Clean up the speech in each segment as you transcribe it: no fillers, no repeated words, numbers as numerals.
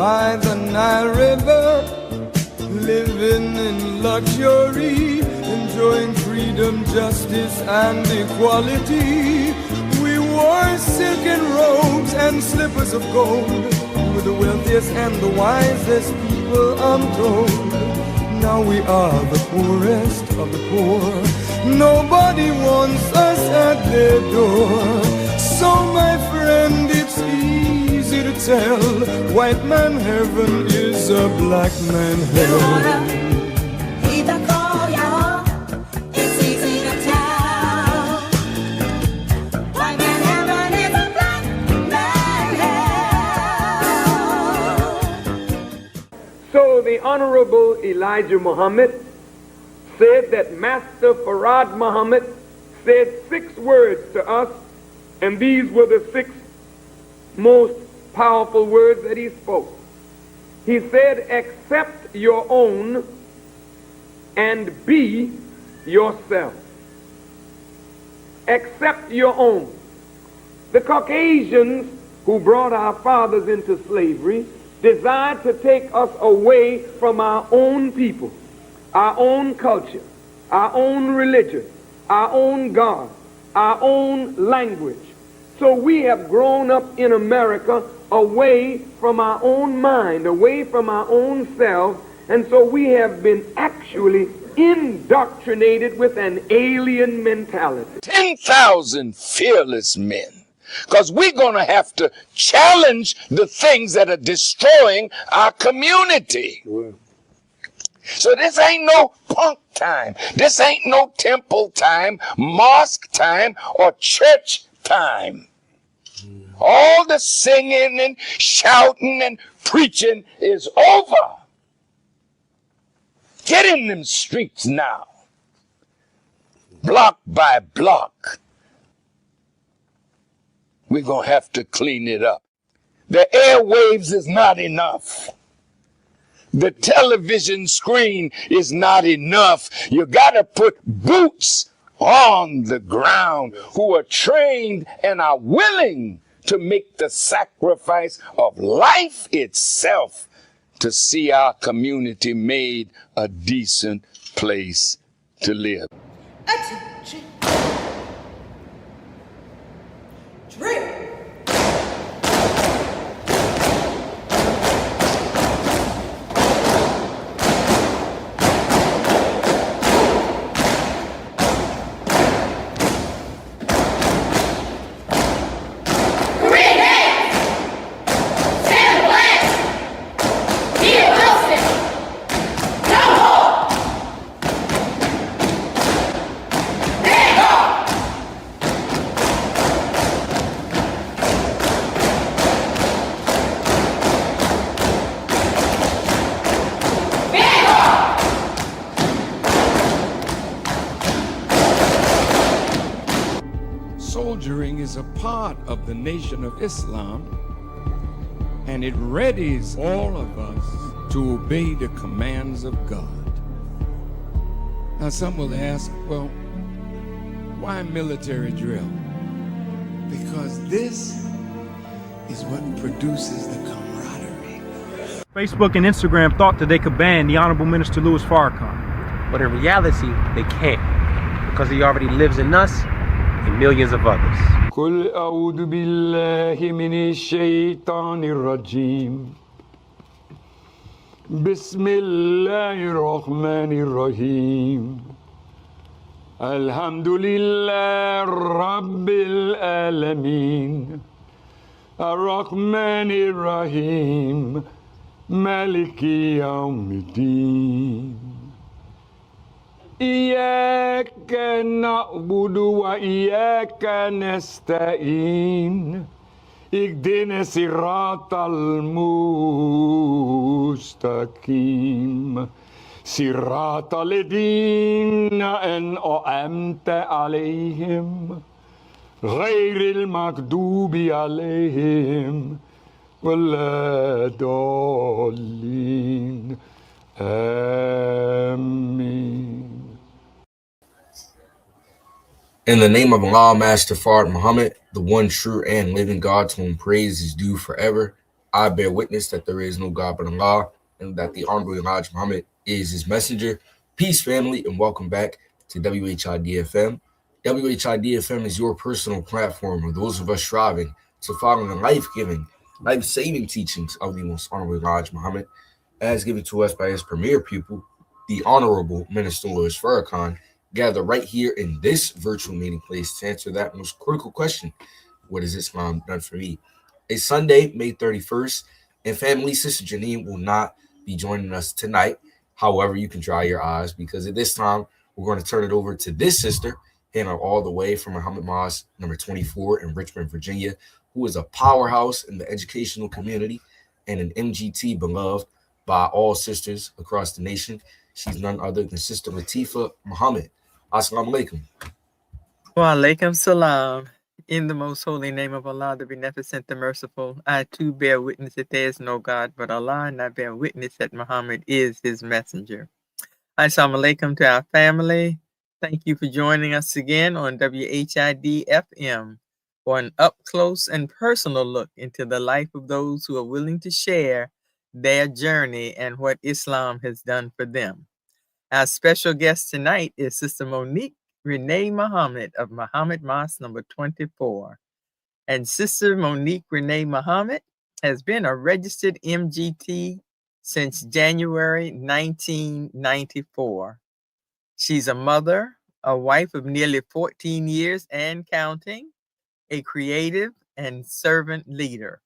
by the Nile River, living in luxury, enjoying freedom, justice, and equality. We wore silken robes and slippers of gold. We were the wealthiest and the wisest people, I'm told. Now we are the poorest of the poor. Nobody wants us at their door. So my friend, it's easy to tell, white man heaven is a black man hell. It's easy to tell, white man heaven is a black man hell. So the Honorable Elijah Muhammad said that Master Farad Muhammad said 6 words to us, and these were the 6 most powerful words that he spoke. He said, accept your own and be yourself. Accept your own. The Caucasians who brought our fathers into slavery desired to take us away from our own people, our own culture, our own religion, our own God, our own language. So we have grown up in America away from our own mind, away from our own selves, and so we have been actually indoctrinated with an alien mentality. 10,000 fearless men. Because we're going to have to challenge the things that are destroying our community. Wow. So this ain't no punk time. This ain't no temple time, mosque time, or church time. All the singing and shouting and preaching is over. Get in them streets now. Block by block. We're going to have to clean it up. The airwaves is not enough. The television screen is not enough. You got to put boots on the ground who are trained and are willing to make the sacrifice of life itself to see our community made a decent place to live. Attention. Drill. Soldiering is a part of the Nation of Islam, and it readies all of us to obey the commands of God. Now some will ask, well, why military drill? Because this is what produces the camaraderie. Facebook and Instagram thought that they could ban the Honorable Minister Louis Farrakhan. But in reality, they can't, because he already lives in us and millions of others. قل أعوذ بالله من الشيطان الرجيم بسم الله الرحمن الرحيم الحمد لله رب العالمين الرحمن الرحيم مالك يوم الدين إياك نعبد وإياك نستعين اهدنا الصراط المستقيم صراط الذين أنعمت عليهم غير المغضوب عليهم ولا الضالين آمين. In the name of Allah, Master Farad Muhammad, the one true and living God to whom praise is due forever, I bear witness that there is no God but Allah, and that the Honorable Elijah Muhammad is his messenger. Peace, family, and welcome back to WHID-FM. WHID-FM is your personal platform of those of us striving to follow the life-giving, life-saving teachings of the Most Honorable Elijah Muhammad, as given to us by his premier pupil, the Honorable Minister Louis Farrakhan, gather right here in this virtual meeting place to answer that most critical question: what has Islam done for me? It's Sunday, May 31st, and family, Sister Janine will not be joining us tonight. However, you can dry your eyes, because at this time, we're going to turn it over to this sister, hailing all the way from Muhammad Mosque, number 24 in Richmond, Virginia, who is a powerhouse in the educational community and an MGT beloved by all sisters across the nation. She's none other than Sister Latifa Muhammad. Assalamu alaikum. Wa alaikum salam. In the most holy name of Allah, the Beneficent, the Merciful, I too bear witness that there is no God but Allah, and I bear witness that Muhammad is his messenger. Assalamu alaikum to our family. Thank you for joining us again on WHID-FM for an up-close and personal look into the life of those who are willing to share their journey and what Islam has done for them. Our special guest tonight is Sister Monique Muhammad of Muhammad Mosque number 24. And Sister Monique Muhammad has been a registered MGT since January 1994. She's a mother, a wife of nearly 14 years and counting, a creative and servant leader.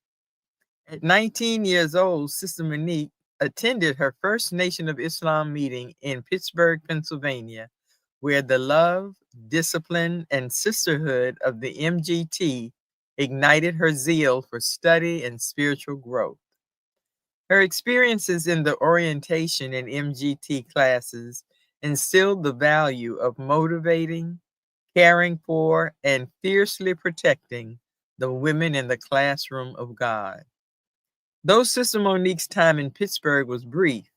At 19 years old, Sister Monique attended her first Nation of Islam meeting in Pittsburgh, Pennsylvania, where the love, discipline, and sisterhood of the MGT ignited her zeal for study and spiritual growth. Her experiences in the orientation and MGT classes instilled the value of motivating, caring for, and fiercely protecting the women in the classroom of God. Though Sister Monique's time in Pittsburgh was brief,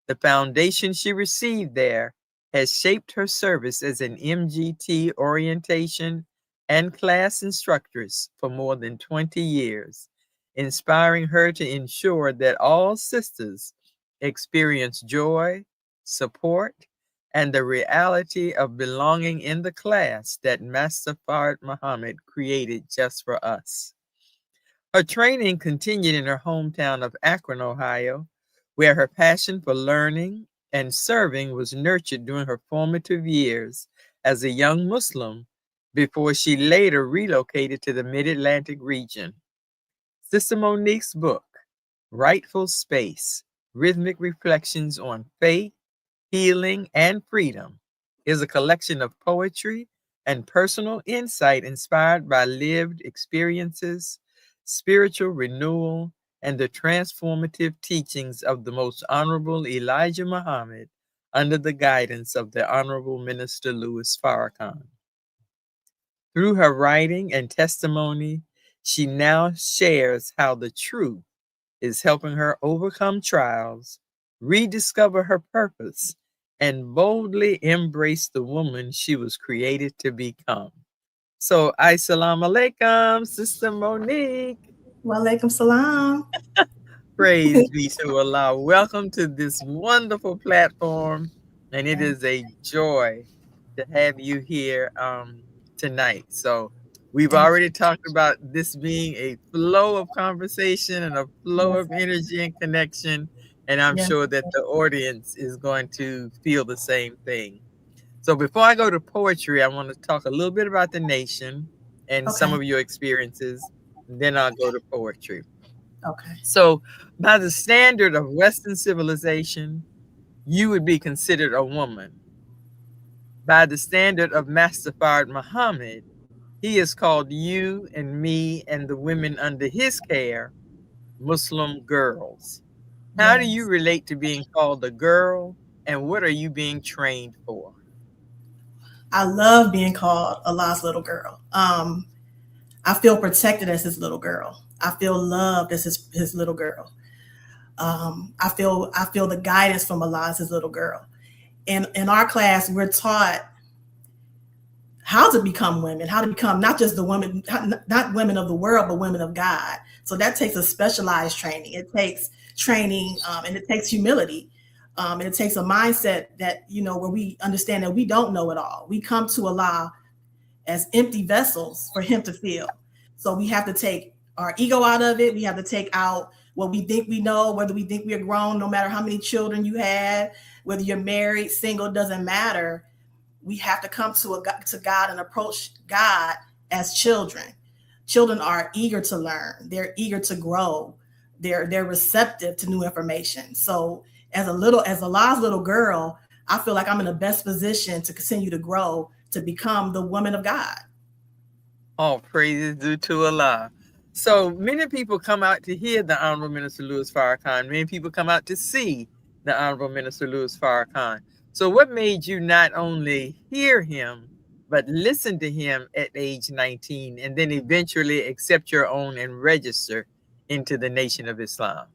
the foundation she received there has shaped her service as an MGT orientation and class instructress for more than 20 years, inspiring her to ensure that all sisters experience joy, support, and the reality of belonging in the class that Master Fard Muhammad created just for us. Her training continued in her hometown of Akron, Ohio, where her passion for learning and serving was nurtured during her formative years as a young Muslim before she later relocated to the Mid-Atlantic region. Sister Monique's book, Rightful Space, Rhythmic Reflections on Faith, Healing, and Freedom, is a collection of poetry and personal insight inspired by lived experiences, spiritual renewal, and the transformative teachings of the Most Honorable Elijah Muhammad under the guidance of the Honorable Minister Louis Farrakhan. Through her writing and testimony, she now shares how the truth is helping her overcome trials, rediscover her purpose, and boldly embrace the woman she was created to become. So, assalamu alaikum, Sister Monique. Wa alaikum salam. Praise be to Allah. Welcome to this wonderful platform, and it is a joy to have you here tonight. So we've already talked about this being a flow of conversation and a flow of energy and connection, and I'm sure that the audience is going to feel the same thing. So before I go to poetry, I want to talk a little bit about the nation and some of your experiences, and then I'll go to poetry. Okay. So by the standard of Western civilization, you would be considered a woman. By the standard of Master Fard Muhammad, he has called you and me and the women under his care Muslim girls. How do you relate to being called a girl, and what are you being trained for? I love being called Allah's little girl. I feel protected as his little girl. I feel loved as his little girl. I feel the guidance from Allah as his little girl. And in our class, we're taught how to become women, how to become not just the women, not women of the world, but women of God. So that takes a specialized training. It takes training, and it takes humility. And it takes a mindset that, where we understand that we don't know it all. We come to Allah as empty vessels for him to fill. So we have to take our ego out of it. We have to take out what we think we know, whether we think we're grown, no matter how many children you had, whether you're married, single, doesn't matter. We have to come to God and approach God as children. Children are eager to learn. They're eager to grow. They're receptive to new information. So as Allah's little girl, I feel like I'm in the best position to continue to grow, to become the woman of God. All praises due to Allah. So many people come out to hear the Honorable Minister Louis Farrakhan. Many people come out to see the Honorable Minister Louis Farrakhan. So what made you not only hear him, but listen to him at age 19 and then eventually accept your own and register into the Nation of Islam?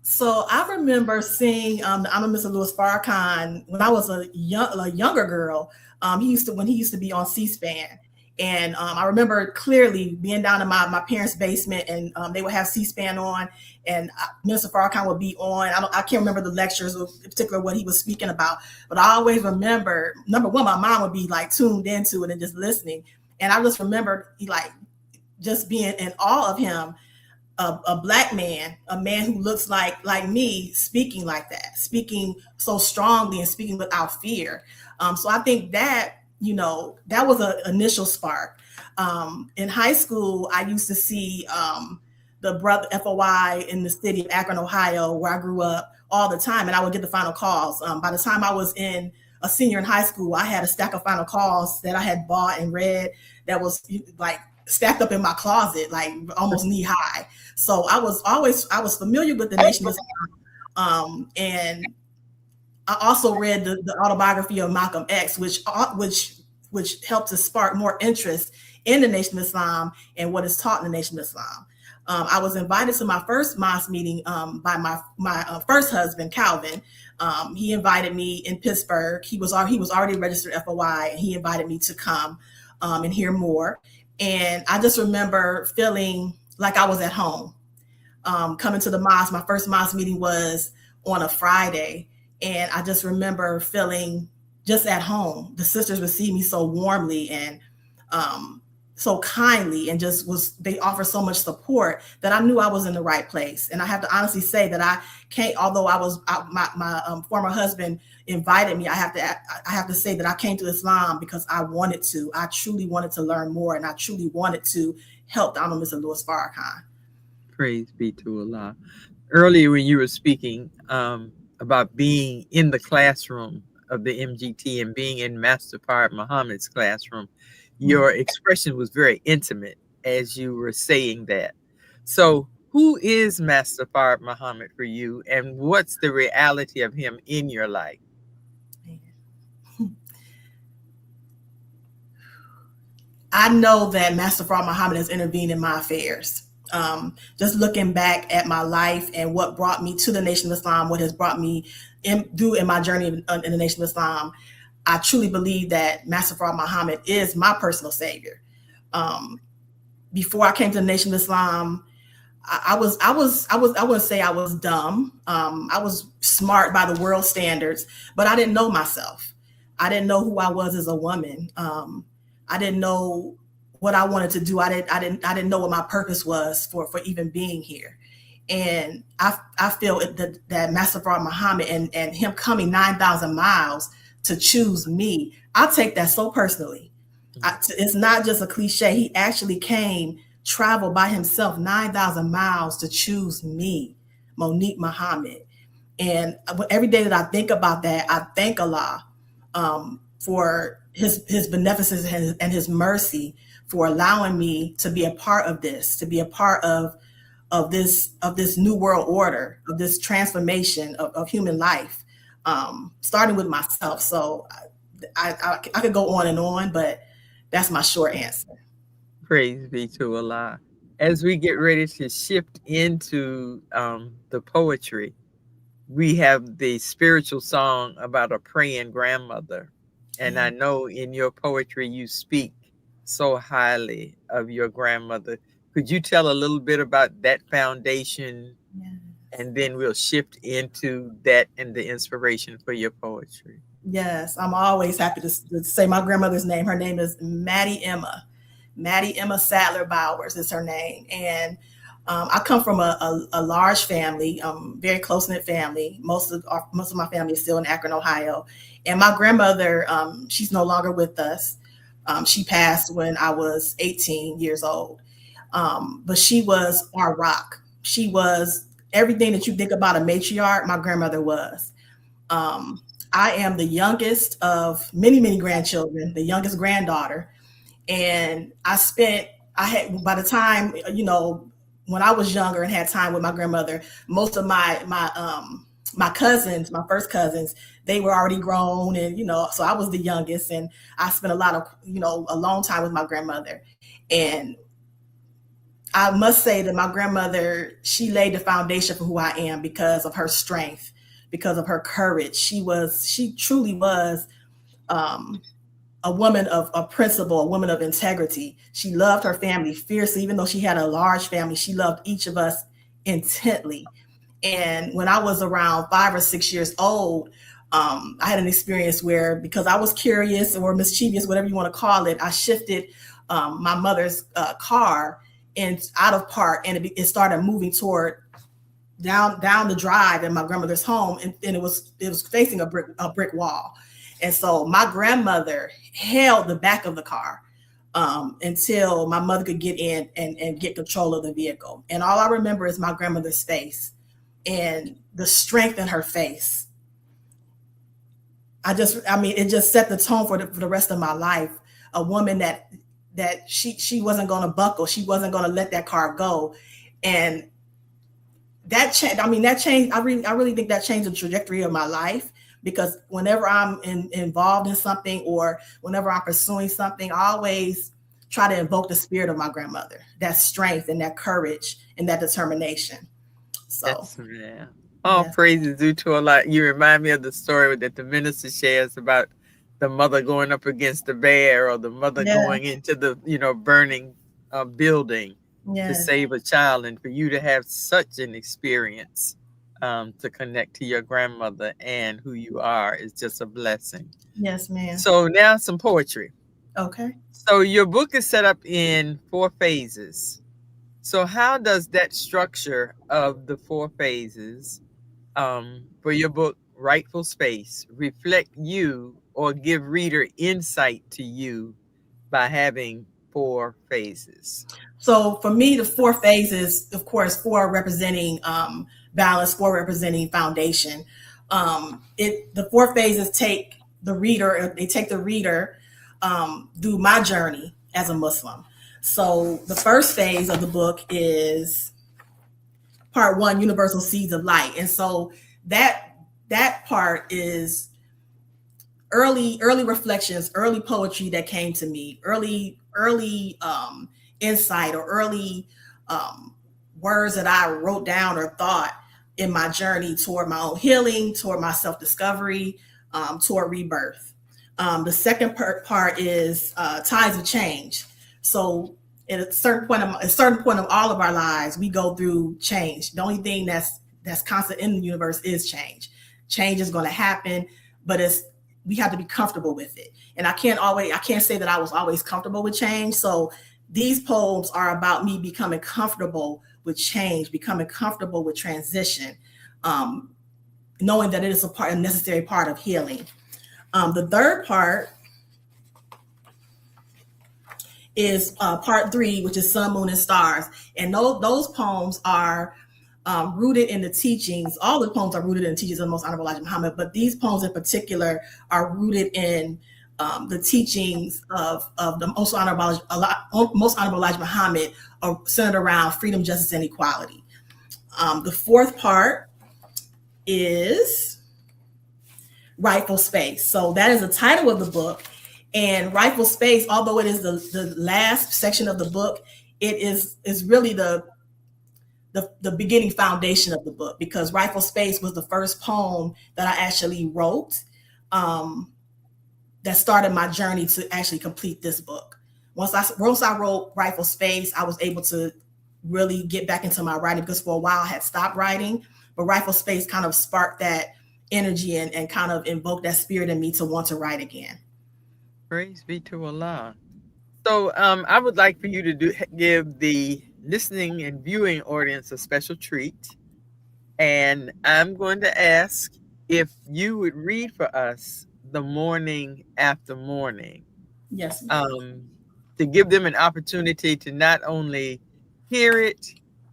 So I remember seeing the Honorable Mr. Louis Farrakhan when I was a younger girl. He used to be on C-SPAN. And I remember clearly being down in my parents' basement, and they would have C-SPAN on, and Minister Farrakhan would be on. I can't remember the lectures, in particular what he was speaking about, but I always remember, number one, my mom would be like tuned into it and just listening. And I just remember just being in awe of him, a Black man, a man who looks like me, speaking like that, speaking so strongly and speaking without fear. So I think that, that was an initial spark. In high school, I used to see the brother FOI in the city of Akron, Ohio, where I grew up, all the time, and I would get the final calls. By the time I was a senior in high school, I had a stack of final calls that I had bought and read that was like stacked up in my closet, like almost knee high. So I was familiar with the Nation of Islam, and I also read the autobiography of Malcolm X, which helped to spark more interest in the Nation of Islam and what is taught in the Nation of Islam. I was invited to my first mosque meeting by my first husband, Calvin. He invited me in Pittsburgh. He was already registered FOI, and he invited me to come and hear more. And I just remember feeling like I was at home. Coming to the mosque, my first mosque meeting was on a Friday. And I just remember feeling just at home. The sisters received me so warmly and so kindly, and they offered so much support that I knew I was in the right place. And I have to honestly say that I can't, although my former husband invited me, I have to say that I came to Islam because I wanted to. I truly wanted to learn more, and I truly wanted to help the Honorable Mr. Louis Farrakhan. Praise be to Allah. Earlier when you were speaking about being in the classroom of the MGT and being in Master Fard Muhammad's classroom, your expression was very intimate as you were saying that. So who is Master Fard Muhammad for you, and what's the reality of him in your life? I know that Master Fard Muhammad has intervened in my affairs. Just looking back at my life and what brought me to the Nation of Islam, what has brought me in my journey in the Nation of Islam, I truly believe that Master Fard Muhammad is my personal savior. Before I came to the Nation of Islam, I wouldn't say I was dumb. I was smart by the world standards, but I didn't know myself. I didn't know who I was as a woman. I didn't know what I wanted to do. I didn't know what my purpose was for even being here. And I feel that Master Fard Muhammad and him coming 9,000 miles to choose me, I take that so personally. It's not just a cliche. He actually traveled by himself 9,000 miles to choose me, Monique Muhammad. And every day that I think about that, I thank Allah for his beneficence and his mercy for allowing me to be a part of this, to be a part of this new world order, of this transformation of human life, starting with myself. So I could go on, but that's my short answer. Praise be to Allah. As we get ready to shift into the poetry, we have the spiritual song about a praying grandmother. And I know in your poetry you speak so highly of your grandmother. Could you tell a little bit about that foundation? Yes. And then we'll shift into that and the inspiration for your poetry. Yes, I'm always happy to say my grandmother's name. Her name is Maddie Emma. Maddie Emma Sadler Bowers is her name. And I come from a large family, very close-knit family. Most of my family is still in Akron, Ohio. And my grandmother, she's no longer with us. She passed when I was 18 years old. But she was our rock. She was everything that you think about a matriarch, my grandmother was. I am the youngest of many, many grandchildren, the youngest granddaughter. And by the time, when I was younger and had time with my grandmother, most of my cousins, my first cousins, they were already grown. And, so I was the youngest, and I spent a long time with my grandmother. And I must say that my grandmother, she laid the foundation for who I am because of her strength, because of her courage. She truly was a woman of principle, a woman of integrity. She loved her family fiercely. Even though she had a large family, she loved each of us intently. And when I was around 5 or 6 years old, I had an experience where, because I was curious or mischievous, whatever you want to call it, I shifted my mother's car and out of park, and it started moving toward down the drive in my grandmother's home, and it was facing a brick wall. And so my grandmother held the back of the car until my mother could get in and get control of the vehicle. And all I remember is my grandmother's face and the strength in her face. It just set the tone for the rest of my life. A woman that she wasn't going to buckle. She wasn't going to let that car go. And that changed. That changed. I really think that changed the trajectory of my life, because whenever I'm involved in something or whenever I'm pursuing something, I always try to invoke the spirit of my grandmother, that strength and that courage and that determination. So, all praises due to Allah. You remind me of the story that the minister shares about the mother going up against the bear, or the mother going into the burning building to save a child, and for you to have such an experience to connect to your grandmother and who you are is just a blessing. Yes, ma'am. So now some poetry. Okay. So your book is set up in 4 phases. So how does that structure of the 4 phases for your book, Rightful Space, reflect you or give reader insight to you by having 4 phases? So for me, the 4 phases, of course, 4 representing balance, 4 representing foundation. The 4 phases take the reader through my journey as a Muslim. So the first phase of the book is part 1, Universal Seeds of Light. And so that part is early reflections, early poetry that came to me, early insight, or early words that I wrote down or thought in my journey toward my own healing, toward my self-discovery, toward rebirth. The second part is tides of change. So at a certain point of all of our lives, we go through change. The only thing that's constant in the universe is change. Change is going to happen, but we have to be comfortable with it. And I can't say that I was always comfortable with change. So these poems are about me becoming comfortable with change, becoming comfortable with transition, knowing that it is a necessary part of healing. The third part is part 3, which is Sun, Moon, and Stars. And those poems are rooted in the teachings. All the poems are rooted in the teachings of the Most Honorable Elijah Muhammad, but these poems in particular are rooted in the teachings of the Most Honorable Elijah Muhammad, are centered around freedom, justice, and equality. The fourth part is Rightful Space. So that is the title of the book. And Rightful Space, although it is the last section of the book, it is really the beginning foundation of the book, because Rightful Space was the first poem that I actually wrote that started my journey to actually complete this book. Once I wrote Rightful Space, I was able to really get back into my writing, because for a while I had stopped writing, but Rightful Space kind of sparked that energy and kind of invoked that spirit in me to want to write again. Praise be to Allah. So I would like for you to give the listening and viewing audience a special treat. And I'm going to ask if you would read for us The Morning After Morning. Yes. To give them an opportunity to not only hear it,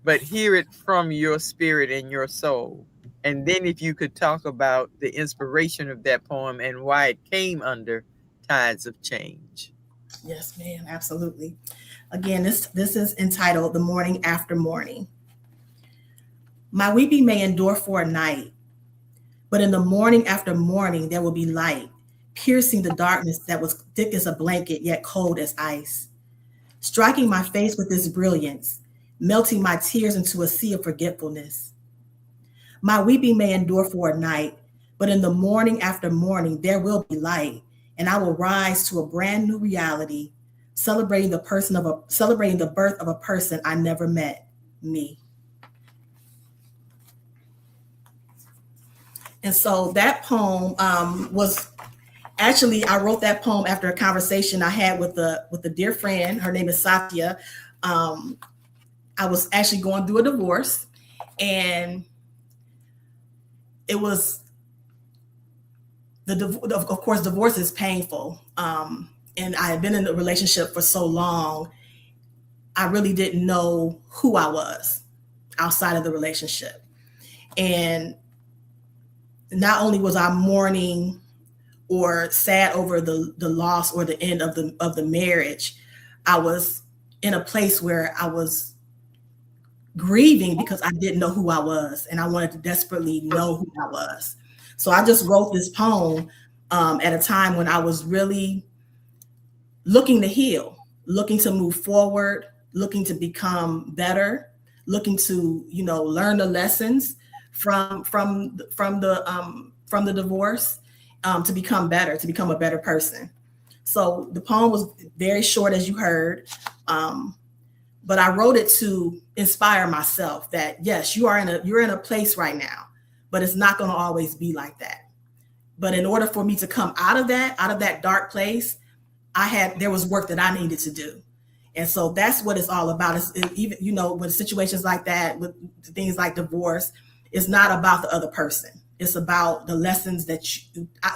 but hear it from your spirit and your soul. And then if you could talk about the inspiration of that poem and why it came under Tides of Change. Yes, ma'am, absolutely. Again, this is entitled The Morning After Morning. My weeping may endure for a night, but in the morning after morning there will be light, piercing the darkness that was thick as a blanket yet cold as ice, striking my face with its brilliance, melting my tears into a sea of forgetfulness. My weeping may endure for a night, but in the morning after morning there will be light, and I will rise to a brand new reality, celebrating the birth of a person I never met, me. And so that poem was actually, I wrote that poem after a conversation I had with a dear friend. Her name is Satya. I was actually going through a divorce, and it was of course, divorce is painful. And I had been in a relationship for so long, I really didn't know who I was outside of the relationship. And not only was I mourning or sad over the loss or the end of the marriage, I was in a place where I was grieving because I didn't know who I was, and I wanted to desperately know who I was. So I just wrote this poem at a time when I was really looking to heal, looking to move forward, looking to become better, looking to, learn the lessons from the divorce, to become better, to become a better person. So the poem was very short, as you heard, but I wrote it to inspire myself that yes, you're in a place right now, but it's not going to always be like that. But in order for me to come out of that dark place, there was work that I needed to do. And so that's what it's all about. Even, with situations like that, with things like divorce, it's not about the other person. It's about the lessons that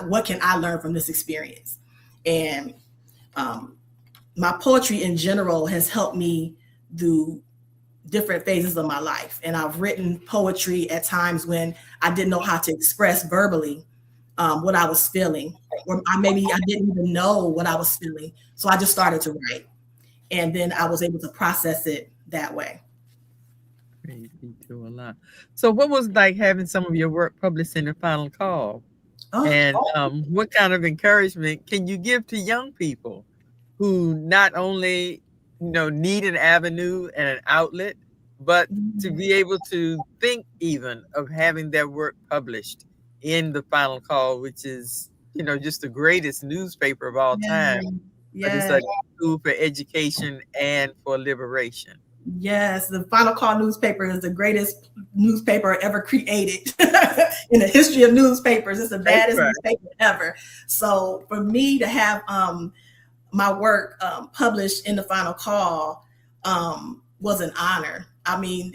what can I learn from this experience? And my poetry in general has helped me through different phases of my life. And I've written poetry at times when I didn't know how to express verbally what I was feeling, or maybe I didn't even know what I was feeling. So I just started to write, and then I was able to process it that way. Praise be to Allah. So what was it like having some of your work published in the Final Call? What kind of encouragement can you give to young people who not only need an avenue and an outlet, but to be able to think even of having their work published in the Final Call, which is, just the greatest newspaper of all time. But it's a tool for education and for liberation. Yes, the Final Call newspaper is the greatest newspaper ever created in the history of newspapers. It's the baddest newspaper ever. So for me to have my work published in the Final Call was an honor. I mean,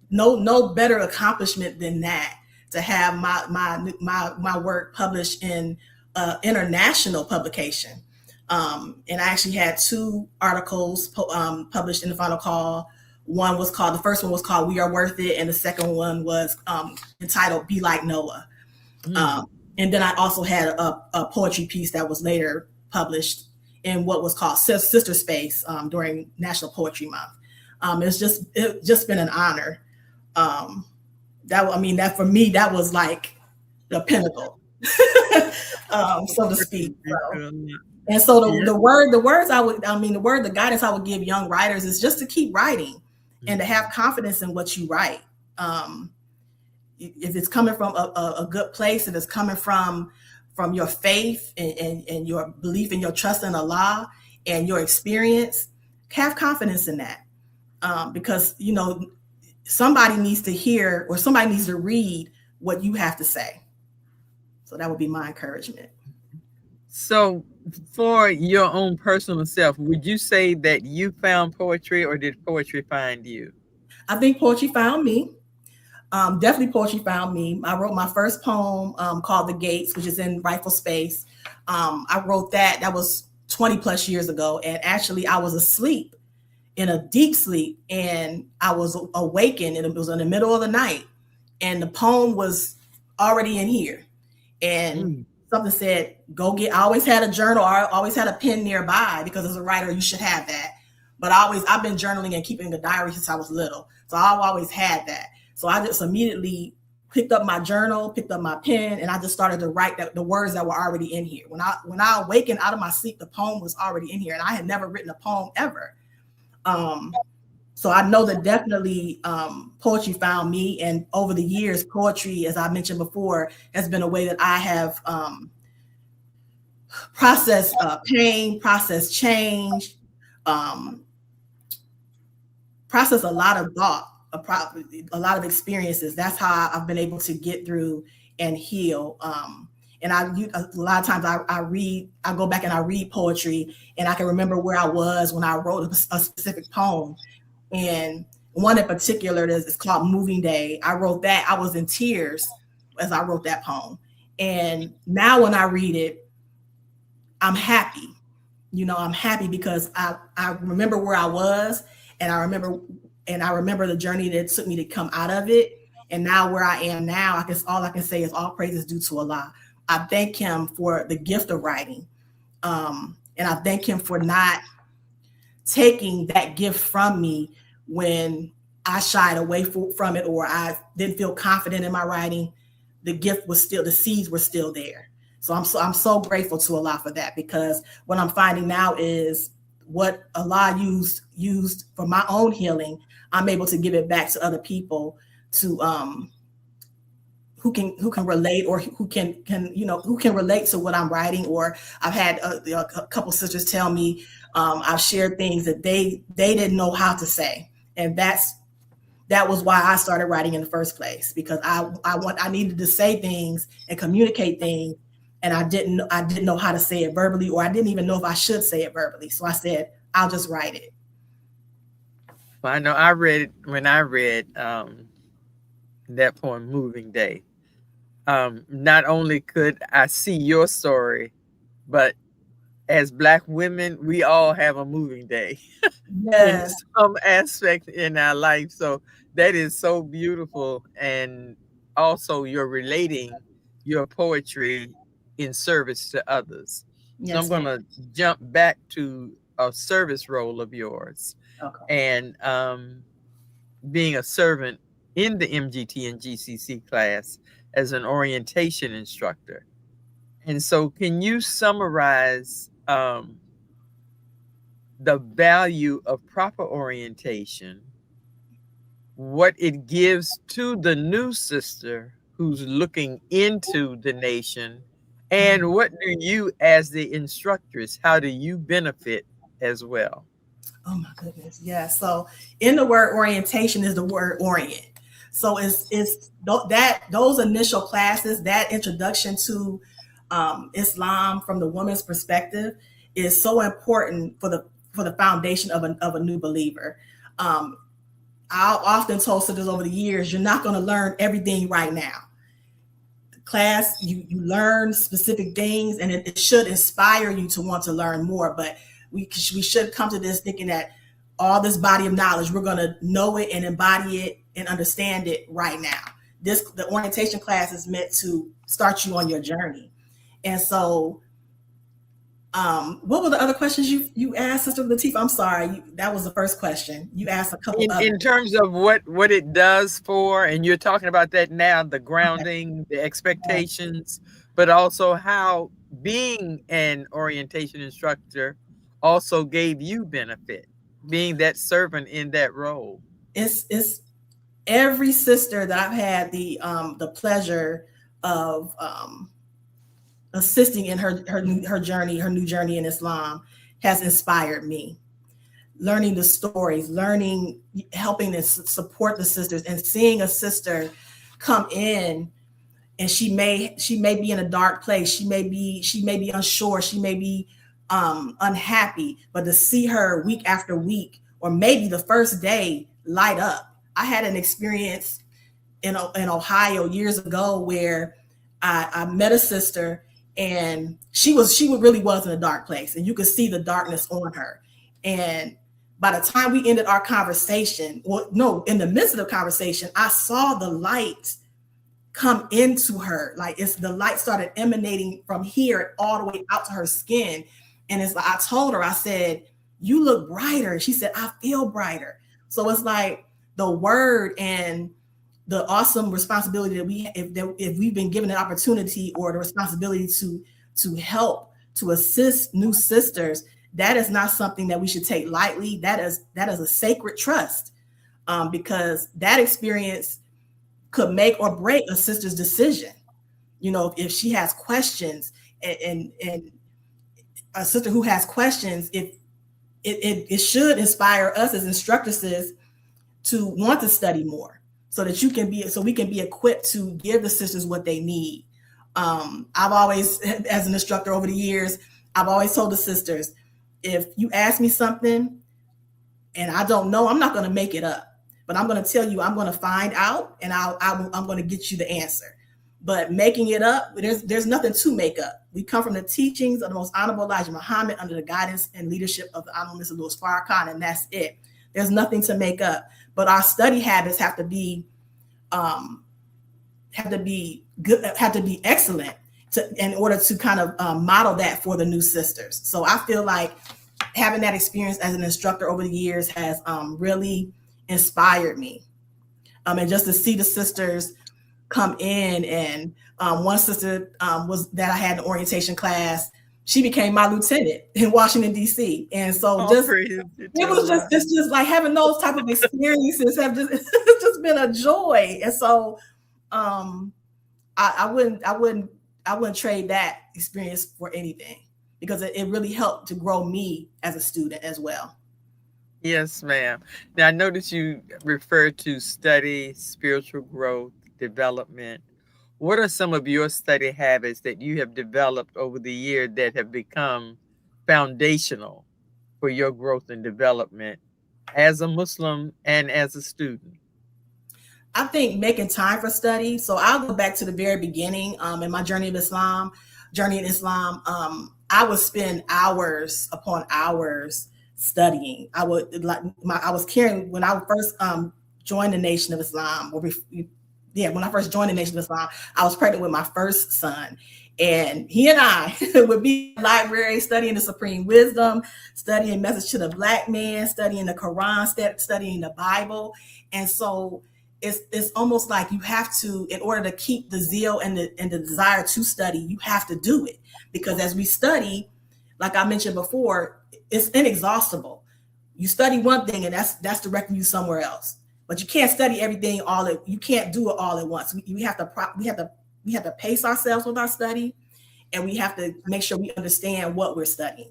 no better accomplishment than that, to have my work published in international publication. And I actually had 2 articles published in the Final Call. The first one was called We Are Worth It, and the second one was entitled Be Like Noah. And then I also had a poetry piece that was later published in what was called Sister Space during National Poetry Month. It's just been an honor. That for me, that was like the pinnacle, so to speak. And so the guidance I would give young writers is just to keep writing and to have confidence in what you write. If it's coming from a good place, if it's coming from your faith and your belief and your trust in Allah and your experience, have confidence in that. because, you know, somebody needs to hear or somebody needs to read what you have to say. So that would be my encouragement. So for your own personal self, would you say that you found poetry or did poetry find you? I think poetry found me. Definitely poetry found me. I wrote my first poem called The Gates, which is in Rightful Space. I wrote that was 20 plus years ago. And actually I was asleep, in a deep sleep, and I was awakened, and it was in the middle of the night. And the poem was already in here. And something said, go get, I always had a journal, I always had a pen nearby, because as a writer, you should have that. But I've been journaling and keeping a diary since I was little. So I've always had that. So I just immediately picked up my journal, picked up my pen, and I just started to write the words that were already in here. When I awakened out of my sleep, the poem was already in here, and I had never written a poem ever. So I know that definitely poetry found me. And over the years, poetry, as I mentioned before, has been a way that I have processed pain, processed change, processed a lot of thought, a lot of experiences. That's how I've been able to get through and heal. And a lot of times I go back and I read poetry, and I can remember where I was when I wrote a specific poem. And one in particular is called Moving Day. I wrote that. I was in tears as I wrote that poem. And now when I read it, I'm happy. You know, I'm happy because I remember where I was, and I remember the journey that it took me to come out of it. And now where I am now, I guess all I can say is all praise is due to Allah. I thank him for the gift of writing. And I thank him for not taking that gift from me when I shied away from it, or I didn't feel confident in my writing. The gift was still, the seeds were still there. So I'm so grateful to Allah for that, because what I'm finding now is what Allah used for my own healing, I'm able to give it back to other people to who can relate, or who can relate to what I'm writing. Or I've had a couple sisters tell me I've shared things that they didn't know how to say, and that was why I started writing in the first place, because I needed to say things and communicate things, and I didn't know how to say it verbally, or I didn't even know if I should say it verbally. So I said, I'll just write it. Well, I know I read that poem, Moving Day. Not only could I see your story, but as Black women, we all have a moving day. Yes. In some aspect in our life. So that is so beautiful. And also you're relating your poetry in service to others. Yes, so I'm going to jump back to a service role of yours. Okay. And being a servant in the MGT and GCC class as an orientation instructor. And so can you summarize the value of proper orientation, what it gives to the new sister who's looking into the nation, and what do you, as the instructress, how do you benefit as well? Oh my goodness. Yeah. So in the word orientation is the word orient. So it's that those initial classes, that introduction to Islam from the woman's perspective is so important for the foundation of a new believer. I often told sisters over the years, you're not going to learn everything right now. Class, you learn specific things, and it should inspire you to want to learn more. But we should come to this thinking that all this body of knowledge, we're going to know it and embody it and understand it right now. The orientation class is meant to start you on your journey. And so, what were the other questions you asked, Sister Latifah? I'm sorry, that was the first question. You asked a couple in terms of what it does for, and you're talking about that now, the grounding, the expectations, but also how being an orientation instructor also gave you benefit, being that servant in that role. It's every sister that I've had the pleasure of assisting in her journey, her new journey in Islam, has inspired me. learning the stories, helping to support the sisters, and seeing a sister come in, and she may be in a dark place. She may be unsure. She may be unhappy, but to see her week after week, or maybe the first day, light up. I had an experience in Ohio years ago where I met a sister, and she really was in a dark place, and you could see the darkness on her. And by the time we ended our conversation, in the midst of the conversation, I saw the light come into her. Like the light started emanating from here all the way out to her skin. And it's like, I told her, I said, "You look brighter." She said, "I feel brighter." So it's like the word and the awesome responsibility that if we've been given an opportunity or the responsibility to help, to assist new sisters, that is not something that we should take lightly. That is a sacred trust, because that experience could make or break a sister's decision. If she has questions, and a sister who has questions, it should inspire us as instructresses to want to study more, so that we can be equipped to give the sisters what they need. I've always, as an instructor over the years, I've always told the sisters, if you ask me something and I don't know, I'm not going to make it up, but I'm going to tell you, I'm going to find out, and I'm going to get you the answer. But making it up, there's nothing to make up. We come from the teachings of the Most Honorable Elijah Muhammad under the guidance and leadership of the Honorable Mr. Louis Farrakhan, and that's it. There's nothing to make up. But our study habits have to be good, have to be excellent in order to kind of model that for the new sisters. So I feel like having that experience as an instructor over the years has really inspired me. And just to see the sisters come in, and one sister that I had in orientation class, she became my lieutenant in Washington, D.C. And so it's just like having those type of experiences have just been a joy. And so I wouldn't trade that experience for anything, because it really helped to grow me as a student as well. Yes, ma'am. Now, I noticed you referred to study, spiritual growth, development. What are some of your study habits that you have developed over the year that have become foundational for your growth and development as a Muslim and as a student? I think making time for study. So I'll go back to the very beginning in my journey in Islam. I would spend hours upon hours studying. I was carrying, when I first joined the Nation of Islam, when I first joined the Nation of Islam, I was pregnant with my first son. And he and I would be in the library studying the Supreme Wisdom, studying Message to the Black Man, studying the Quran, studying the Bible. And so it's almost like you have to, in order to keep the zeal and the desire to study, you have to do it. Because as we study, like I mentioned before, it's inexhaustible. You study one thing and that's directing you somewhere else. But you can't study everything you can't do it all at once. We have to pace ourselves with our study, and we have to make sure we understand what we're studying.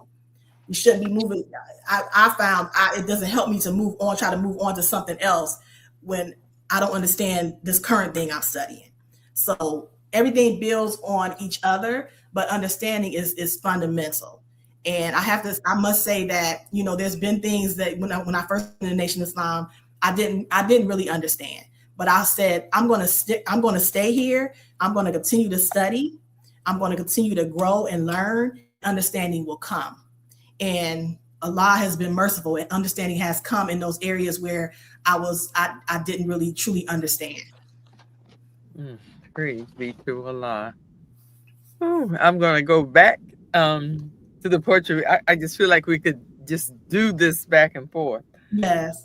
We shouldn't be moving. I found it doesn't help me to try to move on to something else when I don't understand this current thing I'm studying. So everything builds on each other, but understanding is fundamental. And I must say that, there's been things that when I first went in the Nation of Islam, I didn't really understand, but I said, I'm going to stay here. I'm going to continue to study. I'm going to continue to grow and learn. Understanding will come. And Allah has been merciful, and understanding has come in those areas where I didn't really truly understand. Praise be to Allah. Ooh, I'm going to go back to the poetry. I just feel like we could just do this back and forth. Yes.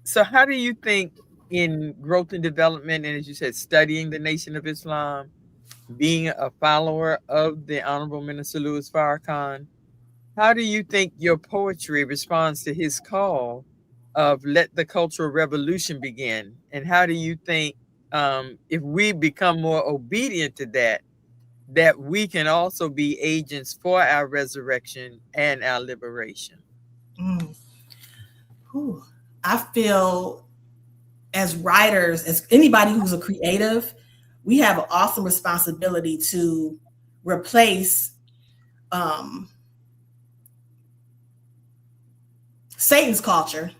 So how do you think in growth and development, and as you said, studying the Nation of Islam, being a follower of the Honorable Minister Louis Farrakhan, how do you think your poetry responds to his call of let the cultural revolution begin? And how do you think if we become more obedient to that we can also be agents for our resurrection and our liberation? I feel as writers, as anybody who's a creative, we have an awesome responsibility to replace Satan's culture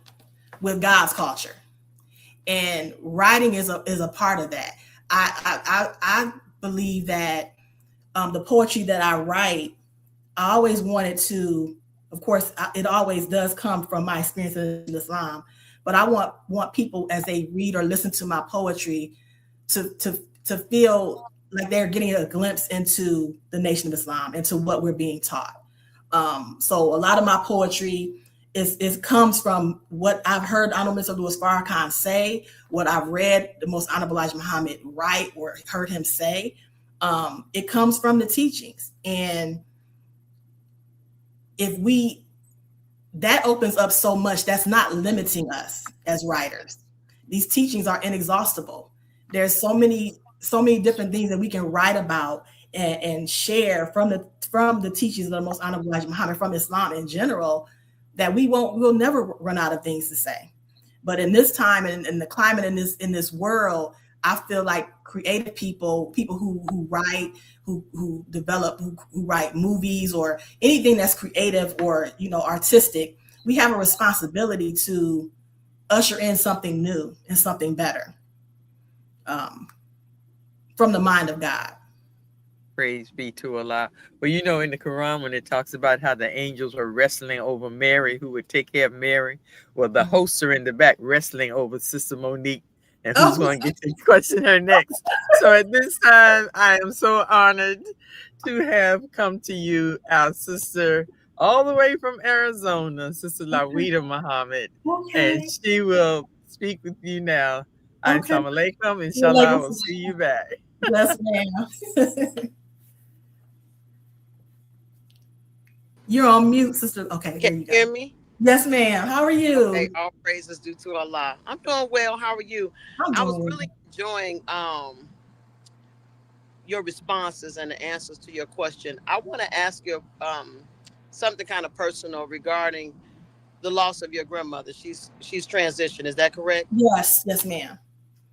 with God's culture, and writing is a part of that. I believe that the poetry that I write, I always wanted to, of course, it always does come from my experience in Islam, but I want people as they read or listen to my poetry to feel like they're getting a glimpse into the Nation of Islam, into what we're being taught. So a lot of my poetry is comes from what I've heard Honorable Mr. Louis Farrakhan say, what I've read the Most Honorable Elijah Muhammad write or heard him say. It comes from the teachings. And that opens up so much, that's not limiting us as writers. These teachings are inexhaustible. There's so many different things that we can write about and share from the teachings of the Most Honorable Elijah Muhammad, from Islam in general, that we'll never run out of things to say. But in this time and in the climate in this world, I feel like creative people who write, who develop, who write movies or anything that's creative or artistic, we have a responsibility to usher in something new and something better from the mind of God. Praise be to Allah. Well, in the Quran, when it talks about how the angels were wrestling over Mary, who would take care of Mary, well, the hosts are in the back wrestling over Sister Monique, and who's going to get to question her next. So at this time, I am so honored to have come to you, our sister, all the way from Arizona, Sister Monique Muhammad, and she will speak with you now. Assalamu alaikum, inshallah, I will see you back. Yes, ma'am. You're on mute, sister. Okay, Can you hear me? Yes, ma'am. How are you? Okay, all praises due to Allah. I'm doing well. How are you? I was really enjoying your responses and the answers to your question. I want to ask you something kind of personal regarding the loss of your grandmother. She's transitioned. Is that correct? Yes, ma'am.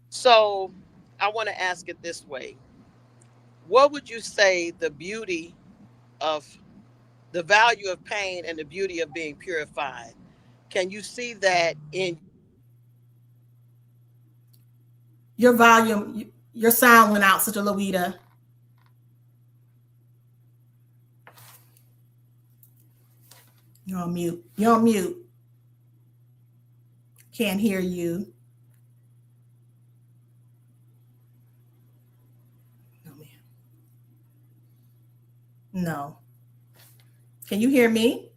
So I want to ask it this way. What would you say the value of pain and the beauty of being purified? Can you see that in your volume? Your sound went out, Sister Louita. You're on mute. Can't hear you. No, ma'am. No. Can you hear me?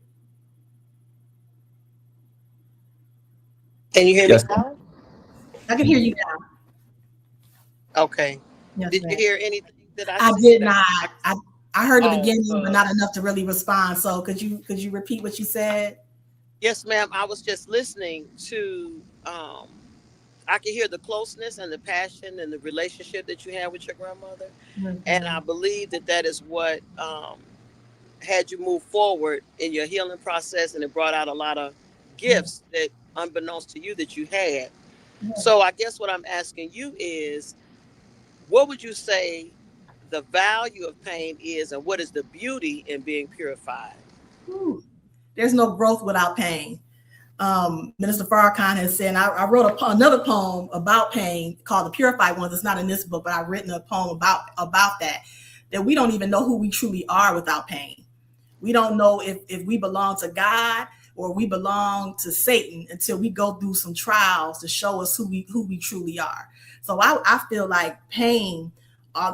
Can you hear me now? I can hear you now. Okay. Yes, did you hear anything that I said? I did not. I heard the beginning, but not enough to really respond. So could you repeat what you said? Yes, ma'am. I was just listening to I can hear the closeness and the passion and the relationship that you have with your grandmother. Mm-hmm. And I believe that is what had you move forward in your healing process, and it brought out a lot of gifts that unbeknownst to you that you had. So I guess what I'm asking you is, what would you say the value of pain is, and what is the beauty in being purified? There's no growth without pain. Minister Farrakhan has said, I wrote another poem about pain called The Purified Ones. It's not in this book, but I've written a poem about that we don't even know who we truly are without pain. We don't know if we belong to God or we belong to Satan until we go through some trials to show us who we truly are. So I feel like pain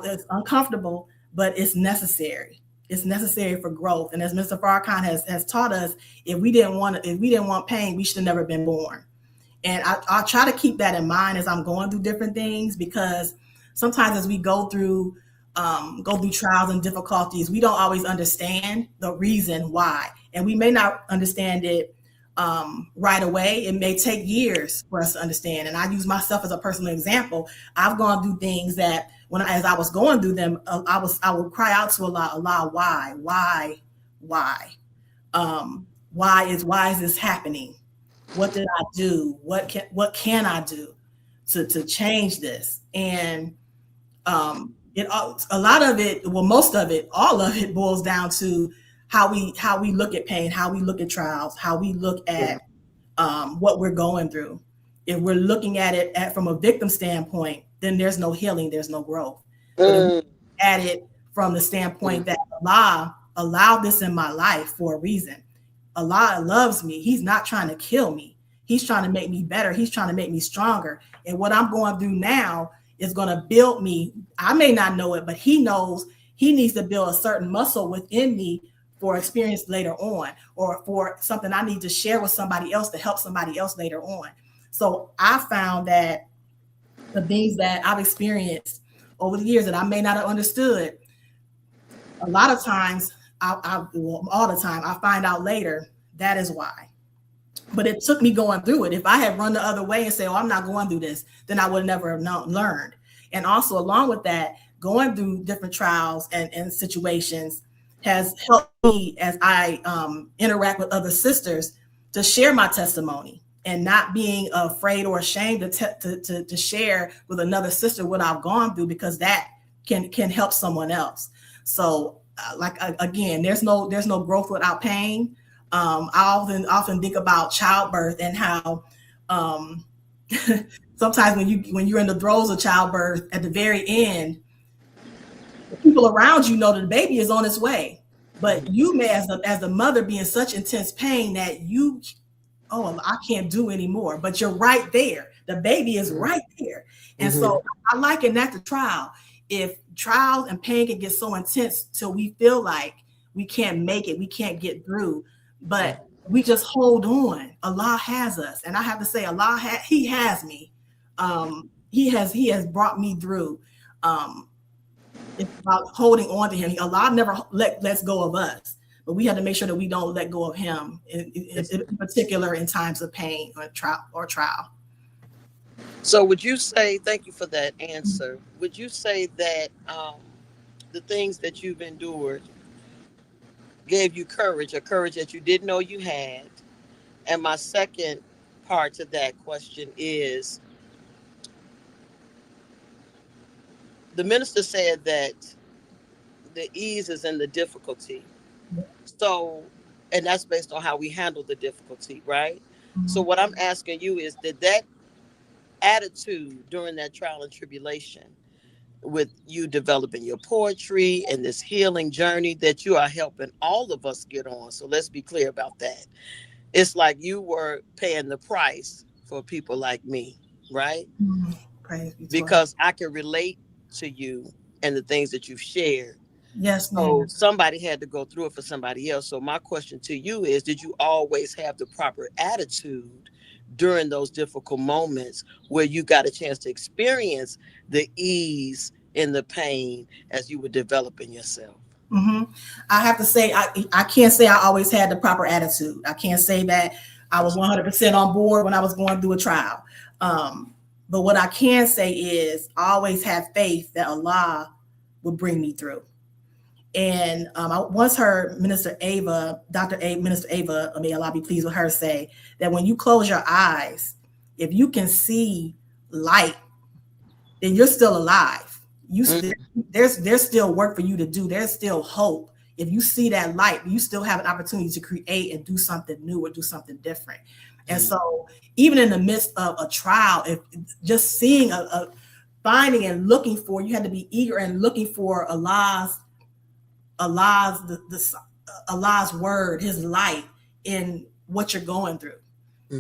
is uncomfortable, but it's necessary. It's necessary for growth. And as Mr. Farrakhan has taught us, if we didn't want pain, we should have never been born. And I try to keep that in mind as I'm going through different things, because sometimes as we go through trials and difficulties, we don't always understand the reason why. And we may not understand it right away. It may take years for us to understand. And I use myself as a personal example. I've gone through things that as I was going through them, I would cry out to Allah, why is this happening? what did I do? What can I do to change this? And a lot of it, well, most of it, all of it boils down to how we look at pain, how we look at trials, how we look at what we're going through. If we're looking at it from a victim standpoint, then there's no healing, there's no growth. But if we look at it from the standpoint that Allah allowed this in my life for a reason. Allah loves me. He's not trying to kill me. He's trying to make me better. He's trying to make me stronger. And what I'm going through now is going to build me. I may not know it, but he knows he needs to build a certain muscle within me for experience later on, or for something I need to share with somebody else to help somebody else later on. So I found that the things that I've experienced over the years that I may not have understood, a lot of times, all the time, I find out later that is why. But it took me going through it. If I had run the other way and say, oh, I'm not going through this, then I would never have learned. And also along with that, going through different trials and situations has helped me as I interact with other sisters to share my testimony and not being afraid or ashamed to share with another sister what I've gone through, because that can help someone else. So again, there's no growth without pain. I often think about childbirth and how sometimes when you're in the throes of childbirth, at the very end, the people around you know that the baby is on its way, but you may, as the mother, be in such intense pain that I can't do anymore. But you're right there. The baby is right there, and so I liken that to trial. If trials and pain can get so intense till we feel like we can't make it, we can't get through, but we just hold on. Allah has us, and I have to say, He has me. He has brought me through. It's about holding on to Him. Allah never lets go of us, but we have to make sure that we don't let go of Him, in particular in times of pain or trial. So would you say, thank you for that answer, would you say that the things that you've endured gave you courage, a courage that you didn't know you had? And my second part to that question is, the minister said that the ease is in the difficulty. So, and that's based on how we handle the difficulty, right? So what I'm asking you is, did that attitude during that trial and tribulation, with you developing your poetry and this healing journey that you are helping all of us get on, so let's be clear about that. It's like you were paying the price for people like me, right? Because I can relate to you and the things that you've shared. Yes, ma'am. So somebody had to go through it for somebody else. So my question to you is, did you always have the proper attitude during those difficult moments where you got a chance to experience the ease in the pain as you were developing yourself? I have to say, I can't say I always had the proper attitude. I can't say that I was 100% on board when I was going through a trial. But what I can say is I always had faith that Allah would bring me through. And I once heard Minister Ava, may Allah be pleased with her, say that when you close your eyes, if you can see light, then you're still alive. There's still work for you to do. There's still hope. If you see that light, you still have an opportunity to create and do something new or do something different. And so even in the midst of a trial, if just seeing finding and looking for, you had to be eager and looking for Allah's word, His light in what you're going through.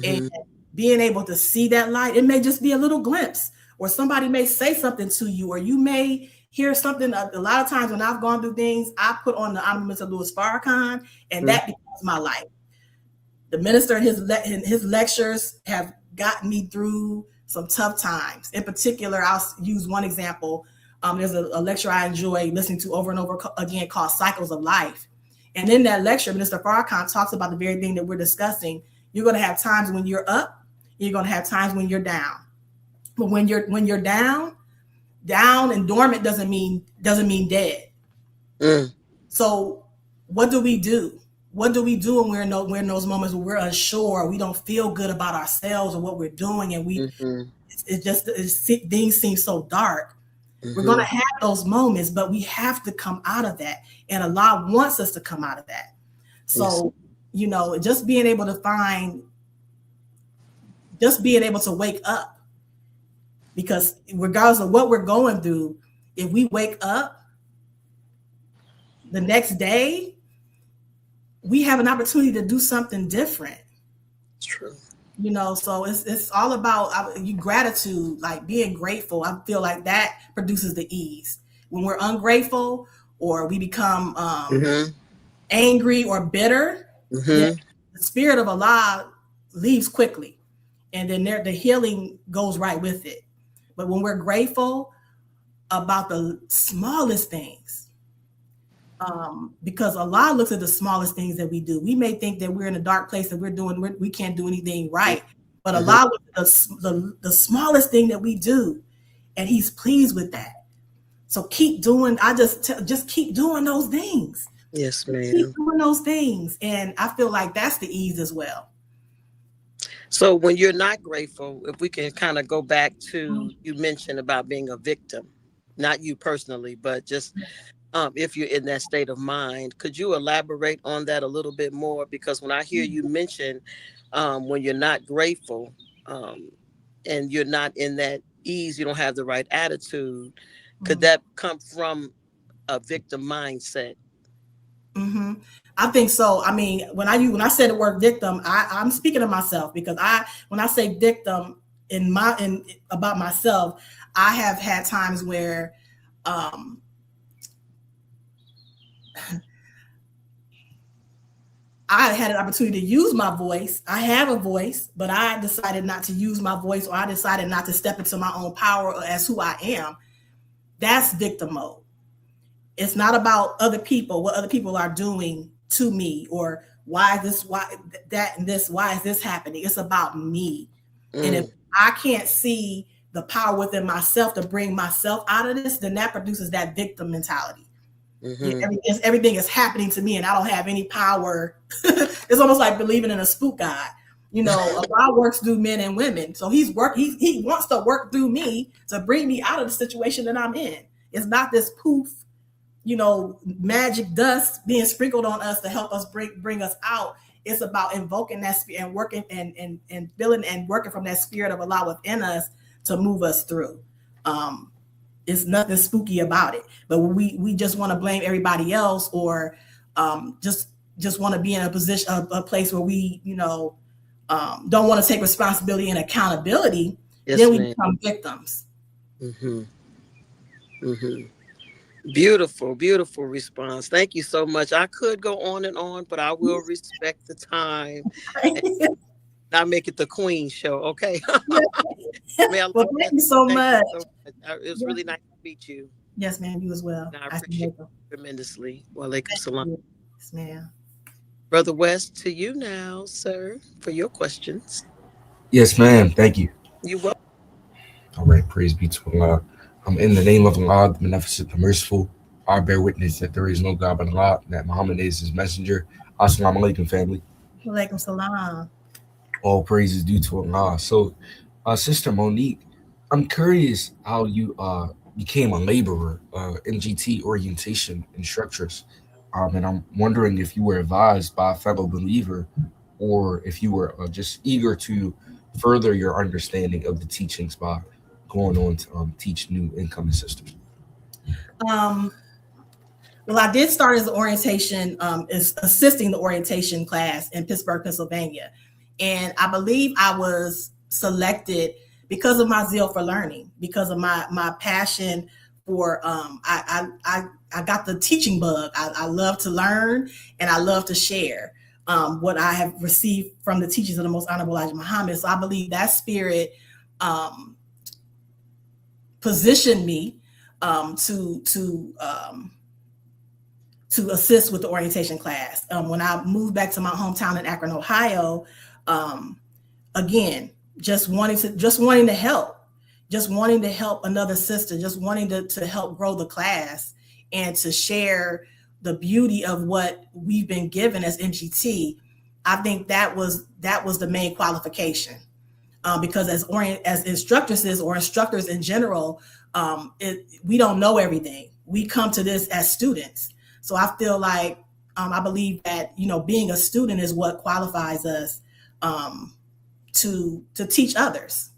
And being able to see that light, it may just be a little glimpse, or somebody may say something to you, or you may hear something. A lot of times when I've gone through things, I put on the Honorable Mr. Louis Farrakhan, and that becomes my life. The minister and his lectures have gotten me through some tough times. In particular, I'll use one example. There's a lecture I enjoy listening to over and over again called Cycles of Life. And in that lecture, Minister Farrakhan talks about the very thing that we're discussing. You're going to have times when you're up, you're going to have times when you're down. But when you're down and dormant doesn't mean dead. So what do? what do we do when we're in those moments where we're unsure, we don't feel good about ourselves or what we're doing, and things seem so dark. We're going to have those moments, but we have to come out of that, and Allah wants us to come out of that. So, just being able to wake up, because regardless of what we're going through, if we wake up the next day, we have an opportunity to do something different. It's true. So it's all about gratitude, like being grateful. I feel like that produces the ease. When we're ungrateful or we become angry or bitter, the spirit of Allah leaves quickly, and then the healing goes right with it. But when we're grateful about the smallest things, because Allah looks at the smallest things that we do. We may think that we're in a dark place and we can't do anything right, but Allah looks at the smallest thing that we do, and He's pleased with that. So keep doing. Just keep doing those things. Yes, ma'am. Keep doing those things, and I feel like that's the ease as well. So when you're not grateful, if we can kind of go back to you mentioned about being a victim, not you personally, but just if you're in that state of mind, could you elaborate on that a little bit more? Because when I hear you mention when you're not grateful and you're not in that ease, you don't have the right attitude, could that come from a victim mindset? I think so. I mean, when I say the word victim, I'm speaking of myself, because when I say victim about myself, I have had times where I had an opportunity to use my voice. I have a voice, but I decided not to use my voice, or I decided not to step into my own power as who I am. That's victim mode. It's not about other people, what other people are doing to me, or why is this happening? It's about me. And if I can't see the power within myself to bring myself out of this, then that produces that victim mentality. Everything is happening to me and I don't have any power. It's almost like believing in a spook God. Allah works through men and women. So he wants to work through me to bring me out of the situation that I'm in. It's not this poof, magic dust being sprinkled on us to help us bring us out. It's about invoking that spirit and working and feeling and working from that spirit of Allah within us to move us through. It's nothing spooky about it, but we just want to blame everybody else, or just want to be in a position, a place where we, don't want to take responsibility and accountability. Then we become victims. Beautiful, beautiful response. Thank you so much. I could go on and on, but I will respect the time. Not make it the Queen show, okay? Well, thank you so much. It was really nice to meet you. Yes, ma'am. You as well. And I appreciate it tremendously. Walaikum salam. Yes, ma'am. Brother West, to you now, sir, for your questions. Yes, ma'am. Thank you. You're welcome. All right. Praise be to Allah. In the name of Allah, the Beneficent, the Merciful, I bear witness that there is no God but Allah, that Muhammad is His messenger. Assalamu alaikum, family. Walaikum salam. All praise is due to Allah. So, Sister Monique, I'm curious how you became a laborer, NGT orientation instructress. And I'm wondering if you were advised by a fellow believer, or if you were just eager to further your understanding of the teachings by going on to teach new incoming sisters. Well, I did start as orientation, as assisting the orientation class in Pittsburgh, Pennsylvania. And I believe I was selected because of my zeal for learning, because of my passion for, I got the teaching bug. I love to learn and I love to share what I have received from the teachings of the Most Honorable Elijah Muhammad. So I believe that spirit positioned me to assist with the orientation class. When I moved back to my hometown in Akron, Ohio, again, just wanting to help another sister, just wanting to help grow the class and to share the beauty of what we've been given as MGT, I think that was the main qualification. Because as instructors or instructors in general, we don't know everything. We come to this as students. So I feel like, I believe that, being a student is what qualifies us to teach others,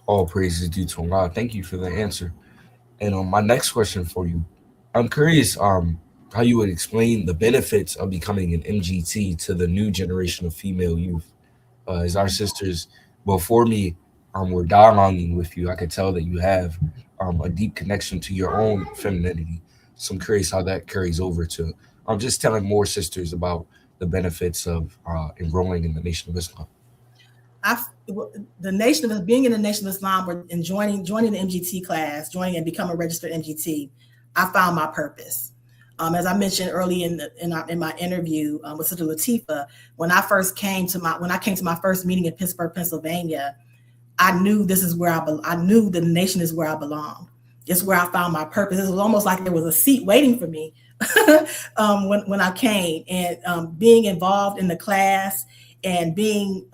All praises due to Allah. Thank you for the answer. And my next question for you, I'm curious how you would explain the benefits of becoming an MGT to the new generation of female youth. As our sisters before me were dialoguing with you, I could tell that you have a deep connection to your own femininity. So I'm curious how that carries over to just telling more sisters about the benefits of enrolling in the Nation of Islam. Being in the Nation of Islam and joining the MGT class, joining and becoming a registered MGT, I found my purpose. As I mentioned early in my interview with Sister Latifa, when I came to my first meeting in Pittsburgh, Pennsylvania, I knew I knew the nation is where I belong. It's where I found my purpose. It was almost like there was a seat waiting for me when I came, and being involved in the class and being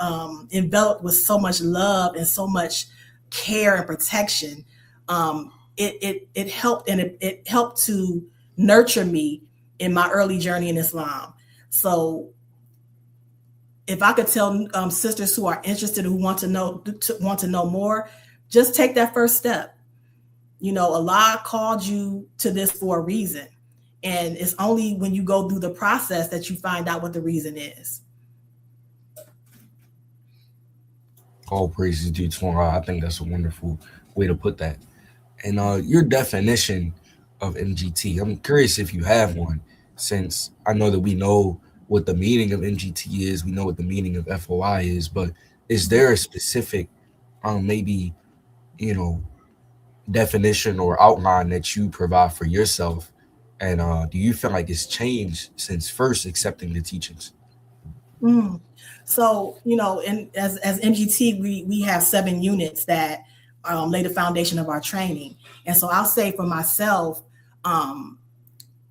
enveloped with so much love and so much care and protection, it helped, and it helped to nurture me in my early journey in Islam. So if I could tell sisters who are interested, who want to know more, just take that first step. Allah called you to this for a reason. And it's only when you go through the process that you find out what the reason is. All praises due to Allah. I think that's a wonderful way to put that. And your definition of MGT, I'm curious if you have one, since I know that we know what the meaning of MGT is, we know what the meaning of FOI is, but is there a specific maybe definition or outline that you provide for yourself, and do you feel like it's changed since first accepting the teachings? So as MGT, we have 7 units that lay the foundation of our training. And so I'll say for myself,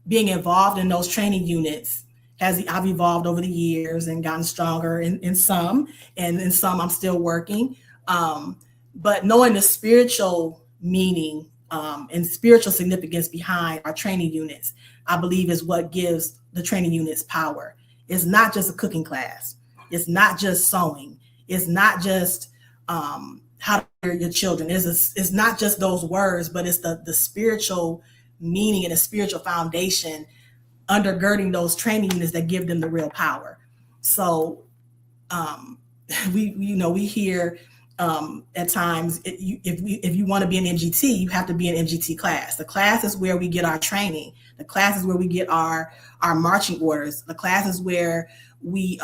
being involved in those training units, I've evolved over the years and gotten stronger in some, and in some I'm still working. But knowing the spiritual meaning and spiritual significance behind our training units, I believe is what gives the training units power. It's not just a cooking class. It's not just sewing. It's not just how to rear your children. It's not just those words, but it's the spiritual meaning and the spiritual foundation undergirding those training units that give them the real power. So we hear at times, if you want to be an MGT, you have to be an MGT class. The class is where we get our training. The class is where we get our marching orders. The class is where we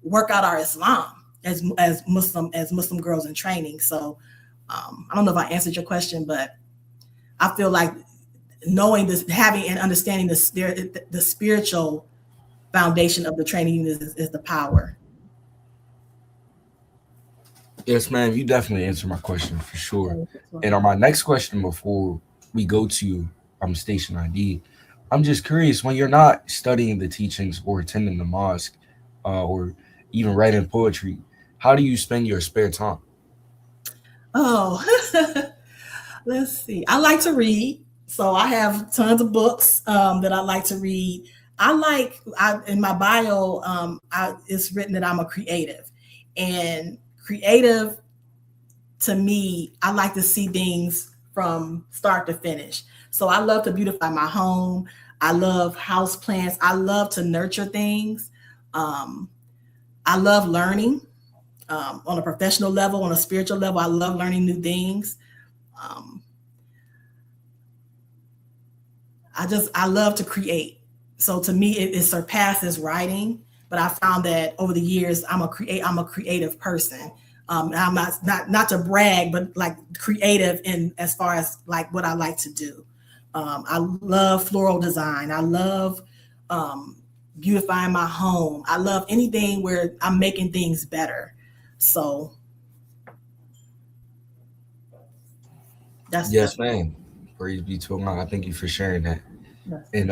work out our Islam as Muslim girls in training. So I don't know if I answered your question, but I feel like knowing this, having and understanding the spiritual foundation of the training unit is the power. Yes, ma'am. You definitely answered my question for sure. And on my next question, before we go to Station ID, I'm just curious, when you're not studying the teachings or attending the mosque or even writing poetry, how do you spend your spare time? Oh, let's see. I like to read. So I have tons of books that I like to read. In my bio, it's written that I'm a creative. And creative, to me, I like to see things from start to finish. So I love to beautify my home. I love house plants. I love to nurture things. I love learning on a professional level, on a spiritual level. I love learning new things. I love to create. So to me, it surpasses writing. But I found that over the years, I'm a creative person. I'm not to brag, but like creative in as far as like what I like to do. I love floral design. I love beautifying my home. I love anything where I'm making things better. So yes, ma'am. Praise be to Allah. I thank you for sharing that. Yes. And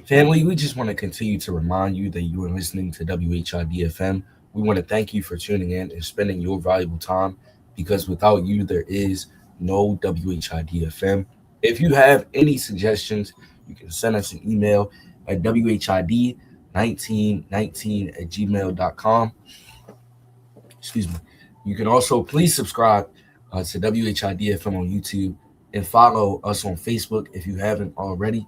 family, we just want to continue to remind you that you are listening to WHID-FM. We want to thank you for tuning in and spending your valuable time, because without you, there is no WHID-FM. If you have any suggestions, you can send us an email at WHID1919@gmail.com. Excuse me. You can also please subscribe to WHID-FM on YouTube and follow us on Facebook if you haven't already.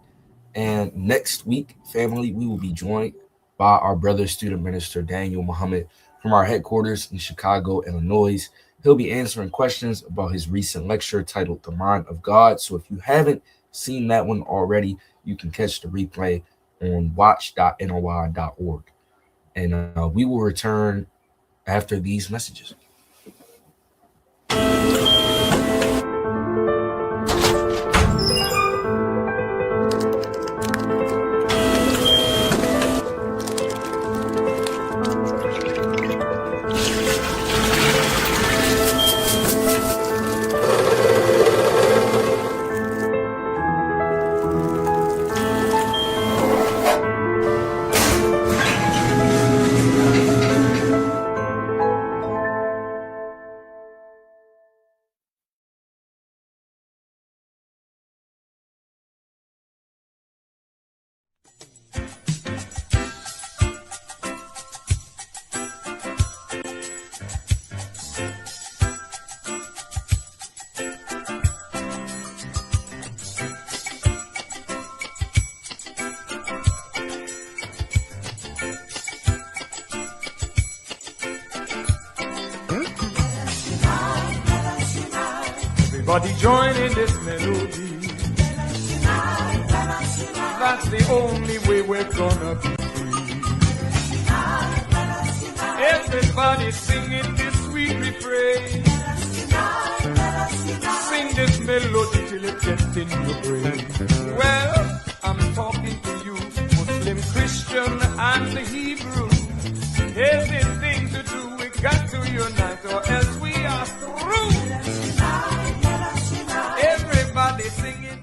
And next week, family, we will be joined by our brother student minister, Daniel Muhammad, from our headquarters in Chicago, Illinois. He'll be answering questions about his recent lecture titled The Mind of God. So if you haven't seen that one already, you can catch the replay on watch.noy.org. And we will return after these messages. Everybody join in this melody. That's the only way we're gonna be free. Everybody singing this sweet refrain. Sing this melody till it gets in your brain. Well, I'm talking to you, Muslim, Christian, and the Hebrew. Here's the thing to do, we got to unite or else we are through. Everybody singing.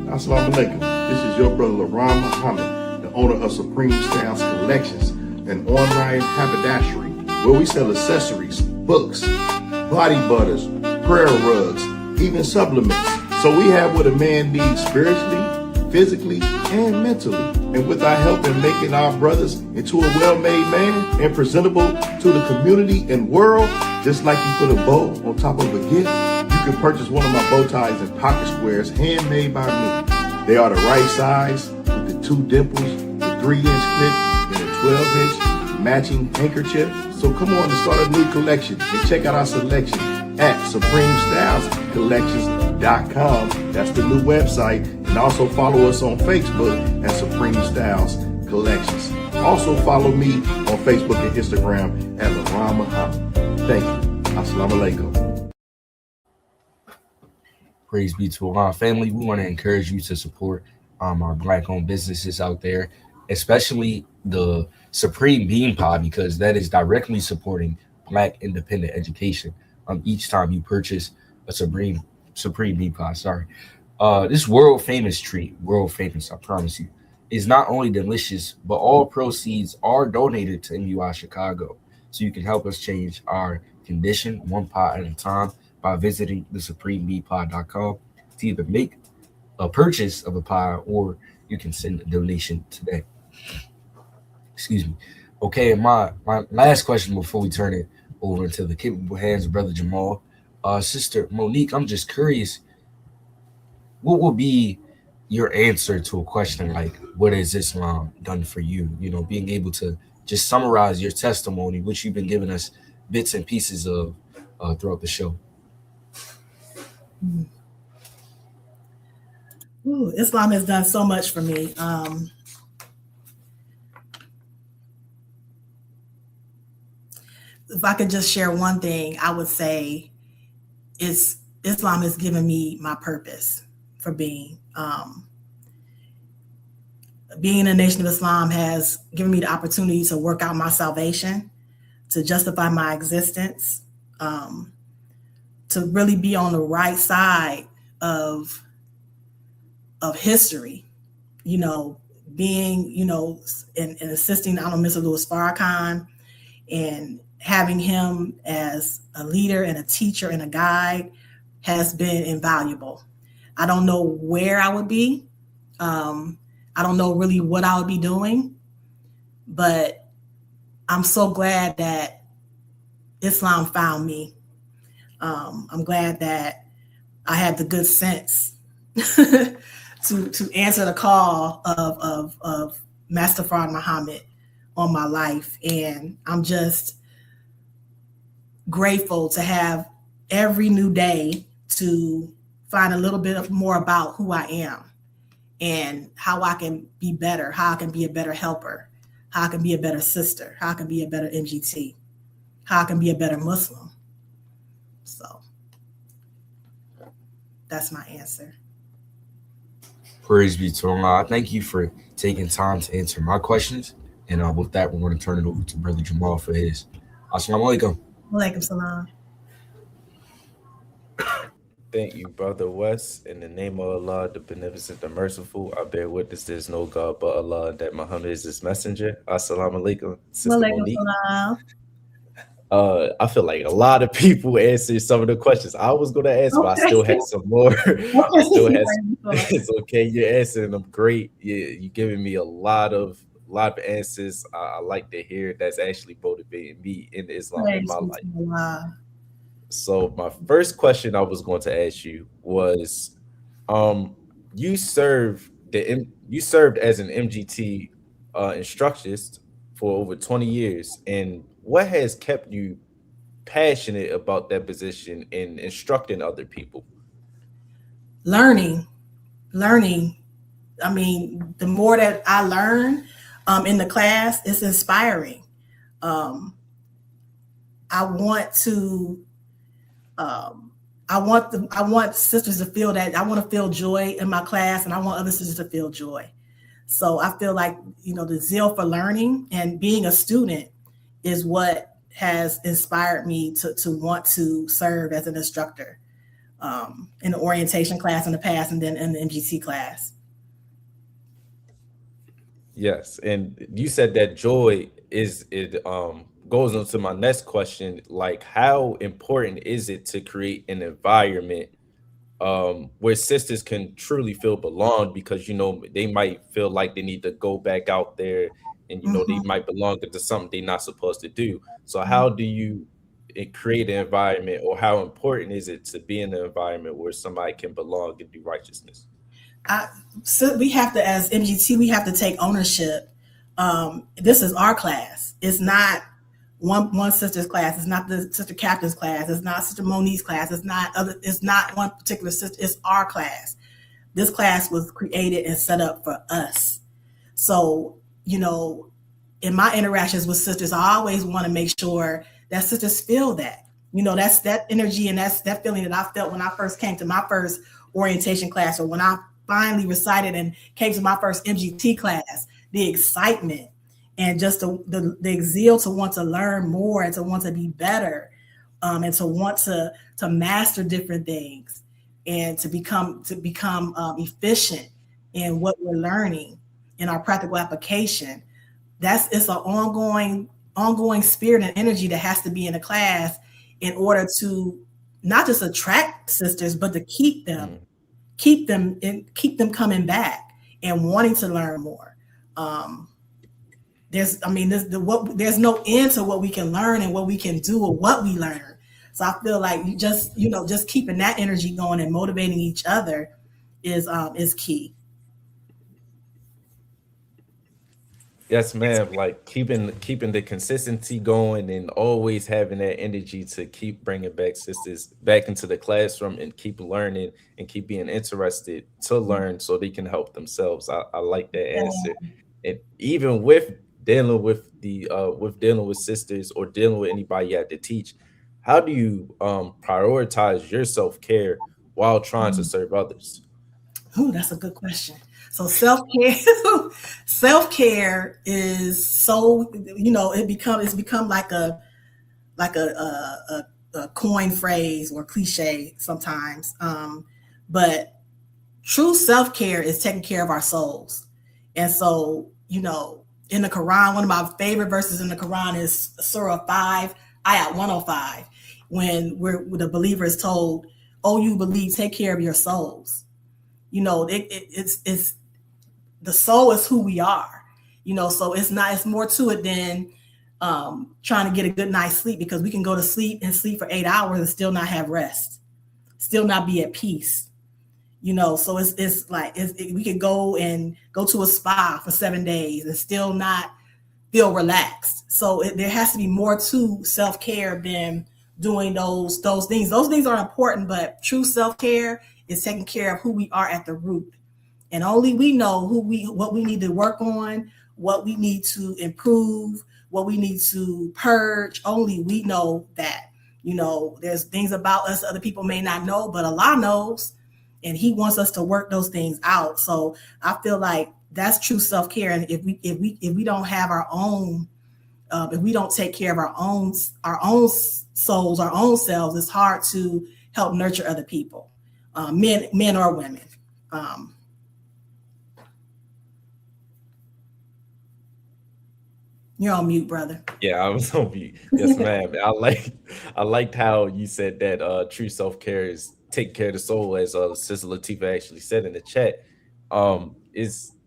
Assalamu alaikum. This is your brother Monique Muhammad, the owner of Supreme Styles Collections, an online haberdashery where we sell accessories, books, body butters, prayer rugs, even supplements. So we have what a man needs spiritually, physically, and mentally. And with our help in making our brothers into a well-made man and presentable to the community and world, just like you put a bow on top of a gift, you can purchase one of my bow ties and pocket squares handmade by me. They are the right size with the 2 dimples, the 3-inch clip, and a 12-inch matching handkerchief. So come on and start a new collection and check out our selection at SupremeStylesCollections.com. That's the new website. And also follow us on Facebook at Supreme Styles Collections. Also follow me on Facebook and Instagram at Monique Muhammad. Thank you. Assalamu alaikum. Praise be to Allah. Family, we want to encourage you to support our Black-owned businesses out there, especially the Supreme Bean Pod, because that is directly supporting Black independent education. Each time you purchase a Supreme Bean Pod, this world famous treat, world famous, I promise you, is not only delicious, but all proceeds are donated to MUI Chicago. So you can help us change our condition one pot at a time by visiting thesupremebeanpod.com to either make a purchase of a pie or you can send a donation today. Excuse me. Okay, my last question before we turn it over into the capable hands of Brother Jamal. Sister Monique, I'm just curious, what will be your answer to a question like, what has Islam done for you? You know, being able to just summarize your testimony, which you've been giving us bits and pieces of throughout the show. Islam has done so much for me. If I could just share one thing, I would say Islam has given me my purpose for being. Being in the Nation of Islam has given me the opportunity to work out my salvation, to justify my existence, really be on the right side of history, being, and assisting Mr. Louis Farrakhan and having him as a leader and a teacher and a guide has been invaluable. I don't know where I would be. I don't know really what I would be doing, but I'm so glad that Islam found me. I'm glad that I had the good sense to answer the call of Master Fard Muhammad on my life. And I'm just grateful to have every new day to find a little bit more about who I am and how I can be better, how I can be a better helper, how I can be a better sister, how I can be a better MGT, how I can be a better Muslim. So that's my answer. Praise be to Allah. Thank you for taking time to answer my questions. And with that, we're going to turn it over to Brother Jamal for his. Assalamu alaikum. Walaikum salam. Thank you, Brother West. In the name of Allah, the Beneficent, the Merciful, I bear witness there's no God but Allah, and that Muhammad is his messenger. Assalamu alaikum, Sister Monique. I feel like a lot of people answered some of the questions I was going to ask, but I still had some more. It's okay. You're answering them great. You're giving me a lot of answers. I like to hear that's actually motivating me in Islam in my life. So my first question I was going to ask you was, you served as an MGT instructionist for over 20 years, and what has kept you passionate about that position in instructing other people? Learning. I mean, the more that I learn in the class, it's inspiring. I want sisters to feel that. I want to feel joy in my class, and I want other sisters to feel joy. So I feel like, the zeal for learning and being a student is what has inspired me to want to serve as an instructor in the orientation class in the past, and then in the MGT class. Yes, and you said that joy goes into my next question. Like, how important is it to create an environment where sisters can truly feel belong? Because they might feel like they need to go back out there, and they might belong to something they're not supposed to do. So how do you create an environment, or how important is it to be in an environment where somebody can belong and do righteousness? So we have to, as MGT, we have to take ownership. This is our class. It's not one sister's class. It's not the sister captain's class. It's not Sister Monique's class. It's not one particular sister. It's our class. This class was created and set up for us. So, in my interactions with sisters, I always want to make sure that sisters feel that. That's that energy and that's that feeling that I felt when I first came to my first orientation class, or when I finally recited and came to my first MGT class. The excitement and just the zeal to want to learn more and to want to be better, and to want to master different things, and to become efficient in what we're learning in our practical application. It's an ongoing spirit and energy that has to be in a class in order to not just attract sisters, but to keep them coming back and wanting to learn more. There's no end to what we can learn and what we can do or what we learn. So I feel like just keeping that energy going and motivating each other is key. Yes, ma'am. Like keeping the consistency going and always having that energy to keep bringing back sisters back into the classroom and keep learning and keep being interested to learn so they can help themselves. I like that answer. And even with dealing with sisters or dealing with anybody you have to teach, how do you prioritize your self-care while trying to serve others? Oh, that's a good question. So self-care is so, it's become like a a coin phrase or cliche sometimes. But true self-care is taking care of our souls. And so, you know, in the Quran, one of my favorite verses in the Quran is Surah 5, Ayat 105, when the believer is told, "Oh, you believe, take care of your souls." You know, it's the soul is who we are, you know, so it's more to it than trying to get a good night's sleep, because we can go to sleep for 8 hours and still not have rest, still not be at peace. You know, so it's like we could go to a spa for 7 days and still not feel relaxed. So there has to be more to self-care than doing those things. Those things are important, but true self-care is taking care of who we are at the root. And only we know what we need to work on, what we need to improve, what we need to purge. Only we know that. You know, there's things about us other people may not know, but Allah knows. And he wants us to work those things out. So I feel like that's true self-care. And if we don't have our own, if we don't take care of our own souls, our own selves, it's hard to help nurture other people, men or women. You're on mute, brother. Yeah, I was on mute. Yes, ma'am. I liked how you said that true self-care is take care of the soul, as Sister Latifah actually said in the chat.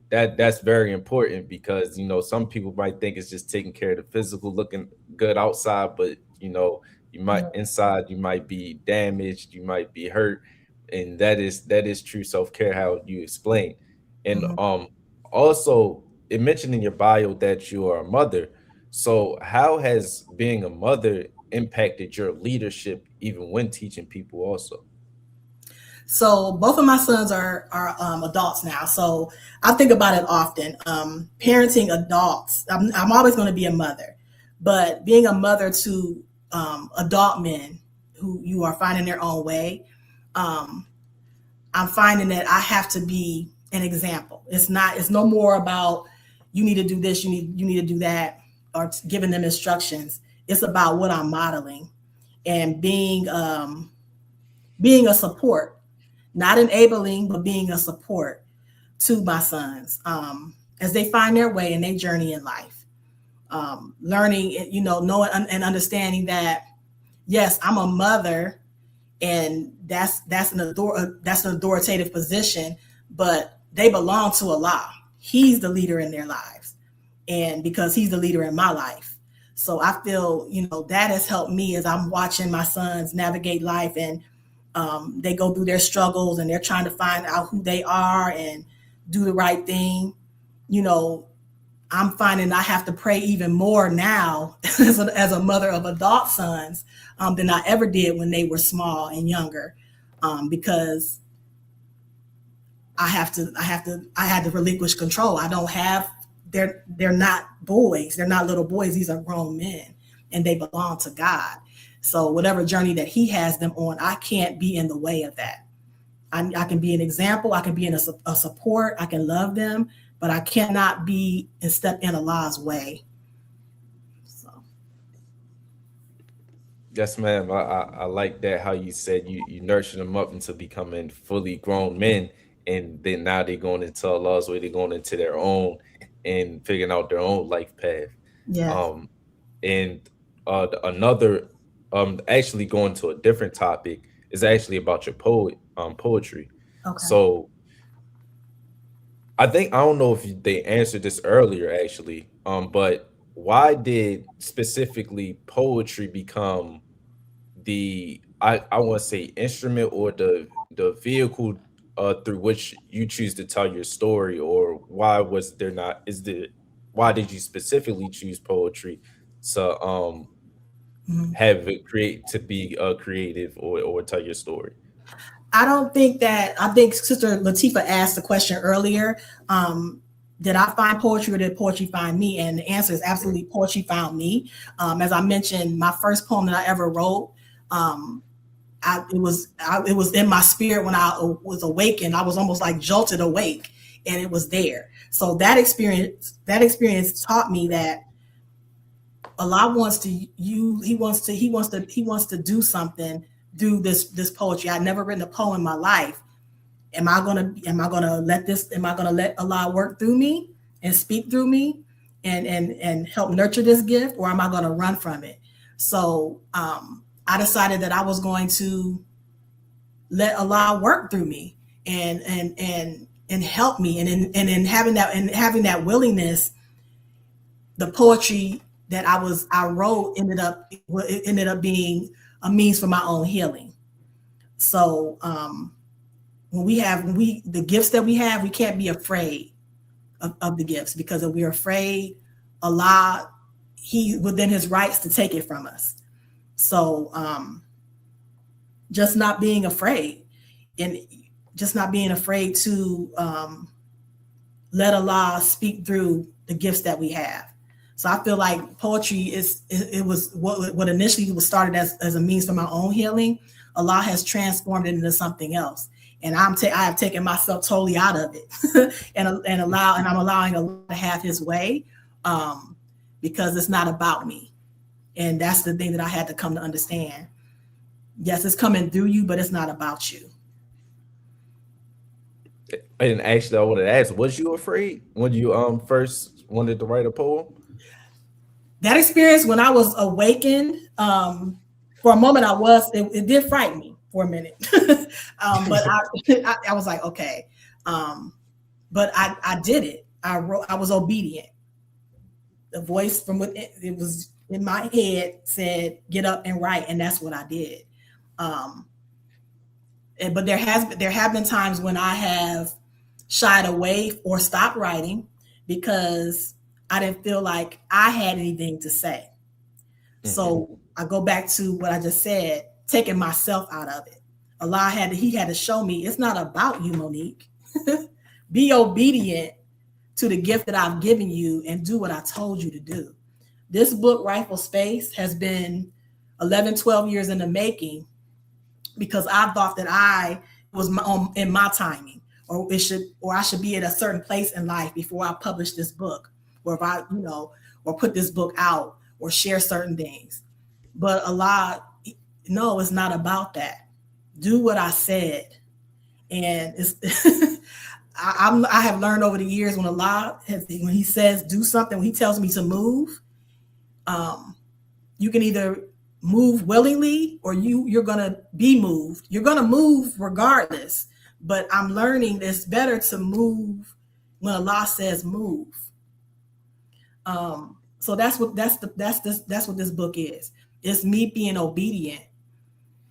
That's very important, because, you know, some people might think it's just taking care of the physical, looking good outside, but, you know, you might inside, you might be damaged, you might be hurt, and that is true self-care, how you explain. And also, it mentioned in your bio that you are a mother. So how has being a mother impacted your leadership, even when teaching people also? So both of my sons are adults now. So I think about it often. Parenting adults, I'm always going to be a mother, but being a mother to adult men who you are finding their own way, I'm finding that I have to be an example. It's no more about you need to do this, you need to do that, or giving them instructions. It's about what I'm modeling and being a support. Not enabling, but being a support to my sons as they find their way in their journey in life. Learning, you know, knowing and understanding that, yes, I'm a mother, and that's an authoritative position, but they belong to Allah. He's the leader in their lives, and because he's the leader in my life. So I feel, you know, that has helped me as I'm watching my sons navigate life, and they go through their struggles and they're trying to find out who they are and do the right thing. You know, I'm finding I have to pray even more now as a mother of adult sons than I ever did when they were small and younger, because I had to relinquish control. I don't have, they're not boys. They're not little boys. These are grown men, and they belong to God. So whatever journey that he has them on, I can't be in the way of that. I can be an example. I can be in a support. I can love them, but I cannot be and step in Allah's way. So. Yes, ma'am. I like that, how you said you nurture them up into becoming fully grown men, and then now they're going into Allah's way. They're going into their own and figuring out their own life path. Yeah. Another. Actually going to a different topic is actually about your poetry. Okay. So I don't know if they answered this earlier actually, but why did specifically poetry become the I want to say instrument or the vehicle through which you choose to tell your story, or why did you specifically choose poetry to have it be creative or tell your story? I think Sister Latifah asked the question earlier, did I find poetry or did poetry find me? And the answer is absolutely poetry found me. As I mentioned, my first poem that I ever wrote, it was in my spirit when I was awakened. I was almost like jolted awake, and it was there. So that experience taught me that Allah wants to he wants to do something through this poetry. I've never written a poem in my life. Am I gonna let Allah work through me and speak through me and help nurture this gift, or am I gonna run from it? So I decided that I was going to let Allah work through me and help me, and in having that willingness, the poetry that I wrote ended up being a means for my own healing. So the gifts that we have, we can't be afraid of the gifts, because if we're afraid, Allah, He within His rights to take it from us. So just not being afraid, and just not being afraid to let Allah speak through the gifts that we have. So I feel like poetry was what initially was started as a means for my own healing. Allah has transformed it into something else, and I have taken myself totally out of it, and I'm allowing Allah to have His way, because it's not about me, and that's the thing that I had to come to understand. Yes, it's coming through you, but it's not about you. And actually, I wanted to ask, was you afraid when you first wanted to write a poem? That experience when I was awakened, for a moment it did frighten me for a minute. But I was like, okay. But I did it. I was obedient. The voice from within, it was in my head, said, get up and write. And that's what I did. But there have been times when I have shied away or stopped writing because I didn't feel like I had anything to say. Mm-hmm. So I go back to what I just said, taking myself out of it. Allah had to show me, it's not about you, Monique. Be obedient to the gift that I've given you and do what I told you to do. This book, Rightful Space, has been 11, 12 years in the making, because I thought that I was in my timing, or I should be at a certain place in life before I publish this book, or if I, or put this book out or share certain things. But Allah, no, it's not about that. Do what I said. And I have learned over the years, when Allah when He says do something, when He tells me to move, you can either move willingly or you're gonna be moved. You're gonna move regardless. But I'm learning it's better to move when Allah says move. So that's what this book is. It's me being obedient,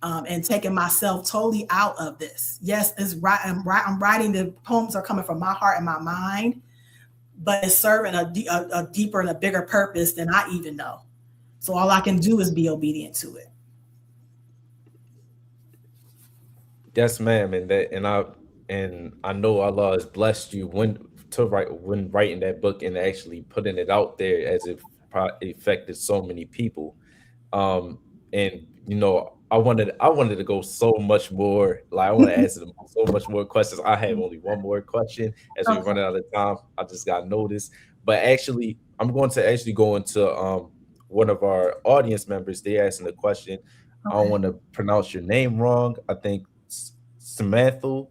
and taking myself totally out of this. Yes, it's right. I'm writing, the poems are coming from my heart and my mind, but it's serving a deeper and a bigger purpose than I even know. So all I can do is be obedient to it. Yes, ma'am. And I know Allah has blessed you when writing that book and actually putting it out there, as it affected so many people. And I wanted to go so much more. Like, I want to ask them so much more questions. I have only one more question as we run out of time. I just got noticed. But actually, I'm going to go into one of our audience members. They asking a question. Okay. I don't want to pronounce your name wrong. I think Samantha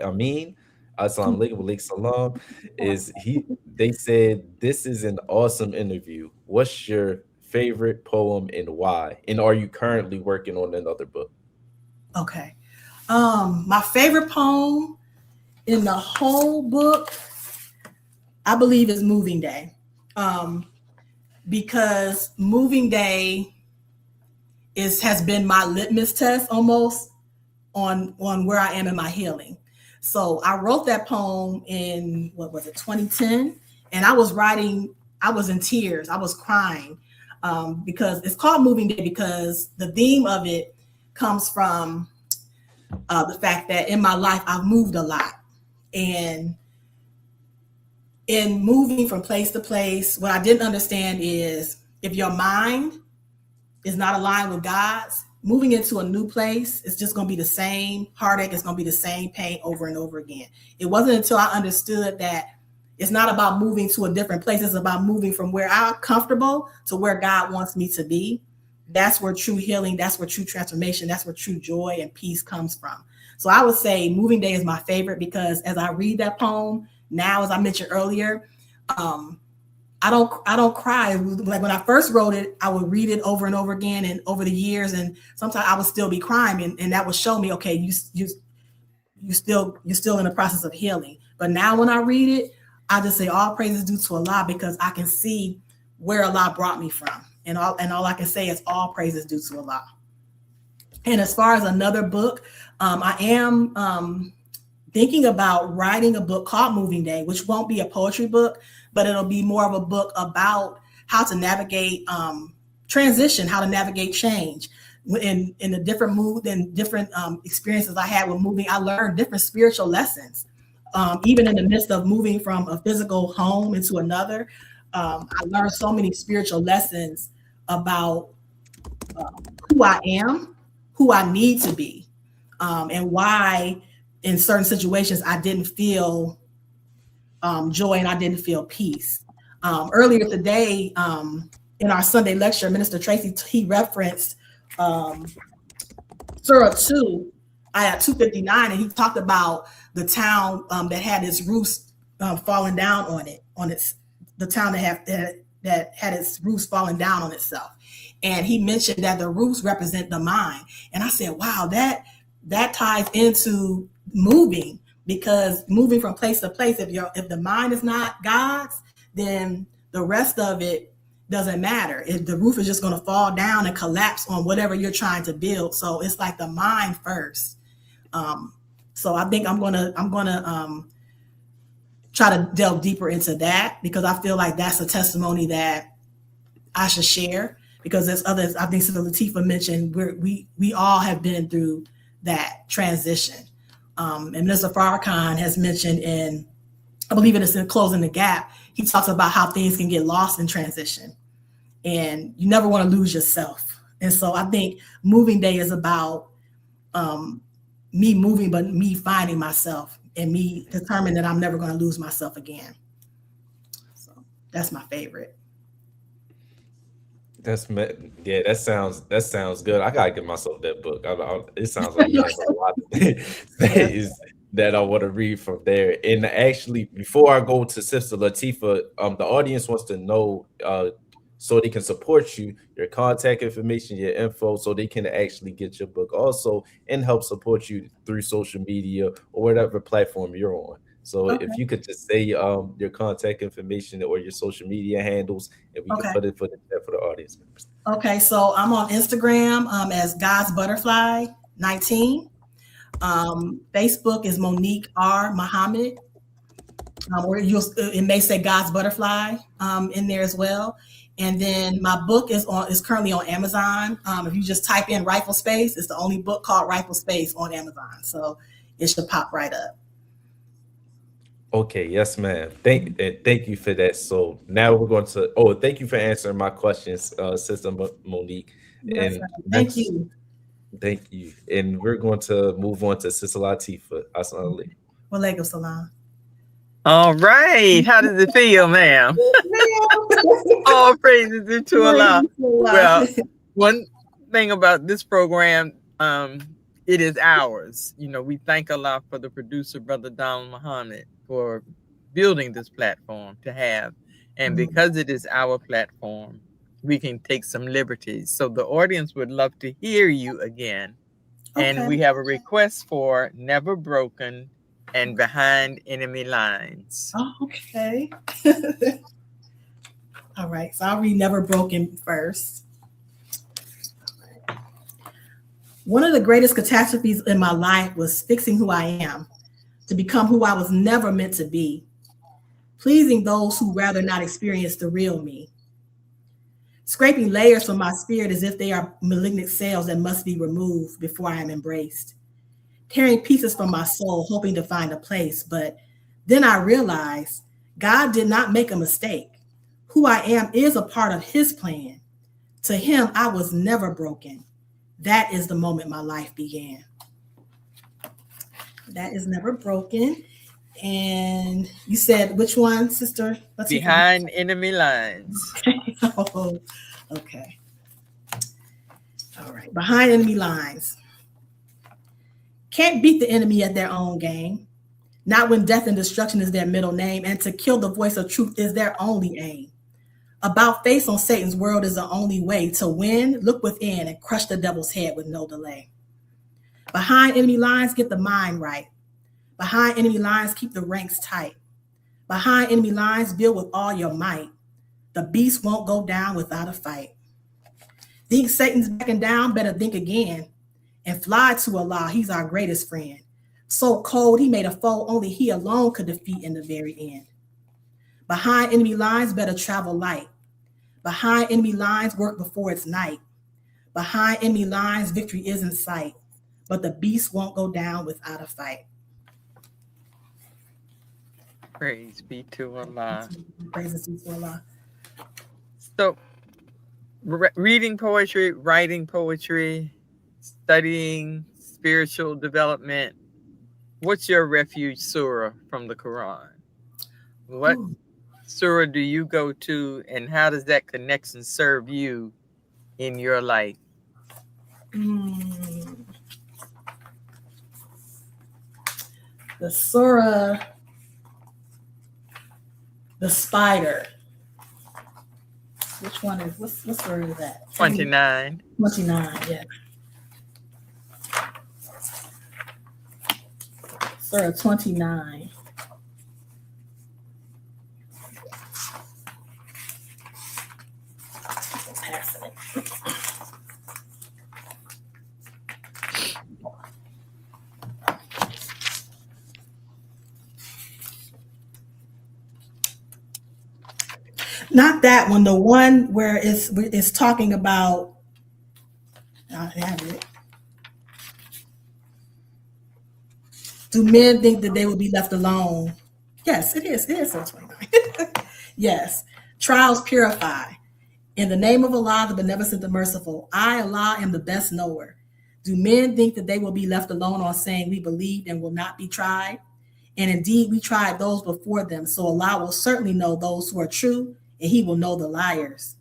Amin. Assalamu alaikum, wa alaikum salam. They said, this is an awesome interview. What's your favorite poem and why? And are you currently working on another book? Okay. My favorite poem in the whole book, I believe, is Moving Day. Because Moving Day has been my litmus test almost on where I am in my healing. So I wrote that poem in, 2010? And I was in tears. I was crying. Because it's called Moving Day, because the theme of it comes from the fact that in my life I've moved a lot, and in moving from place to place, what I didn't understand is, if your mind is not aligned with God's, moving into a new place, it's just going to be the same heartache. It's going to be the same pain over and over again. It wasn't until I understood that It's not about moving to a different place. It's about moving from where I'm comfortable to where God wants me to be. That's where true healing, that's where true transformation, that's where true joy and peace comes from. So I would say Moving Day is my favorite because as I read that poem now, as I mentioned earlier, I don't cry. Like when I first wrote it, I would read it over and over again and over the years, and sometimes I would still be crying, and that would show me, okay, you're still in the process of healing. But now when I read it, I just say all praises due to Allah because I can see where Allah brought me from, and all I can say is all praises due to Allah. And as far as another book, I am thinking about writing a book called Moving Day, which won't be a poetry book, but it'll be more of a book about how to navigate transition, how to navigate change. In the different mood and different experiences I had with moving, I learned different spiritual lessons. Even in the midst of moving from a physical home into another, I learned so many spiritual lessons about who I am, who I need to be, and why in certain situations I didn't feel joy and I didn't feel peace. Earlier today, in our Sunday lecture, Minister Tracy, he referenced Surah 2, ayat 259, and he talked about the town that had its roofs falling down the town that had its roofs falling down on itself. And he mentioned that the roofs represent the mind. And I said, wow, that ties into moving, because moving from place to place, if the mind is not God's, then the rest of it doesn't matter. If the roof is just going to fall down and collapse on whatever you're trying to build. So it's like the mind first. So I think I'm gonna try to delve deeper into that, because I feel like that's a testimony that I should share, because there's others. I think Sister Latifah mentioned we all have been through that transition. And Mr. Farrakhan has mentioned in, I believe it is in Closing the Gap, he talks about how things can get lost in transition and you never want to lose yourself. And so I think Moving Day is about me moving, but me finding myself and me determining that I'm never going to lose myself again. So that's my favorite. That sounds good. I gotta give myself that book. It sounds like you have a lot of things that I want to read from there. And actually, before I go to Sister Latifah, the audience wants to know so they can support you, your contact information, your info, so they can actually get your book also and help support you through social media or whatever platform you're on. So if you could just say your contact information or your social media handles, and we can put it for the audience members. Okay, so I'm on Instagram as God's Butterfly 19. Facebook is Monique R. Muhammad. Or it may say God's Butterfly in there as well. And then my book is currently on Amazon. If you just type in Rifle Space, it's the only book called Rifle Space on Amazon. So it should pop right up. Okay, yes, ma'am. Thank you for that. So now we're going to, thank you for answering my questions, Sister Monique. Yes, and thank you. Thank you. And we're going to move on to Sister Latifah. Assalamu alaikum. Wa alaikum salam. All right. How does it feel, ma'am? All praises due to Allah. Well, one thing about this program, it is ours. You know, we thank Allah for the producer, Brother Donald Muhammad, for building this platform to have. And because it is our platform, we can take some liberties. So the audience would love to hear you again. And we have a request for Never Broken and Behind Enemy Lines. Oh, okay. All right. So I'll read Never Broken first. One of the greatest catastrophes in my life was fixing who I am, to become who I was never meant to be, pleasing those who rather not experience the real me, scraping layers from my spirit as if they are malignant cells that must be removed before I am embraced, tearing pieces from my soul, hoping to find a place. But then I realized God did not make a mistake. Who I am is a part of his plan. To him, I was never broken. That is the moment my life began. That is Never Broken. And you said which one, sister? Let's see. Behind Enemy Lines. Oh, okay. All right. Behind Enemy Lines. Can't beat the enemy at their own game. Not when death and destruction is their middle name, and to kill the voice of truth is their only aim. About face on Satan's world is the only way to win. Look within and crush the devil's head with no delay. Behind enemy lines, get the mind right. Behind enemy lines, keep the ranks tight. Behind enemy lines, build with all your might. The beast won't go down without a fight. Think Satan's backing down, better think again. And fly to Allah, he's our greatest friend. So cold, he made a foe only he alone could defeat in the very end. Behind enemy lines, better travel light. Behind enemy lines, work before it's night. Behind enemy lines, victory is in sight. But the beast won't go down without a fight. Praise be to Allah. Praise be to Allah. So, reading poetry, writing poetry, studying spiritual development. What's your refuge surah from the Quran? What surah do you go to, and how does that connection serve you in your life? The surah, the spider. Which one is, what surah is that? 29. 29, yeah. Surah 29. Not that one, the one where it's talking about, I have it. Do men think that they will be left alone? Yes, it is. It is 29. Yes. Trials purify. In the name of Allah, the beneficent, the merciful, I, Allah, am the best knower. Do men think that they will be left alone on saying we believed and will not be tried? And indeed, we tried those before them. So Allah will certainly know those who are true, and he will know the liars.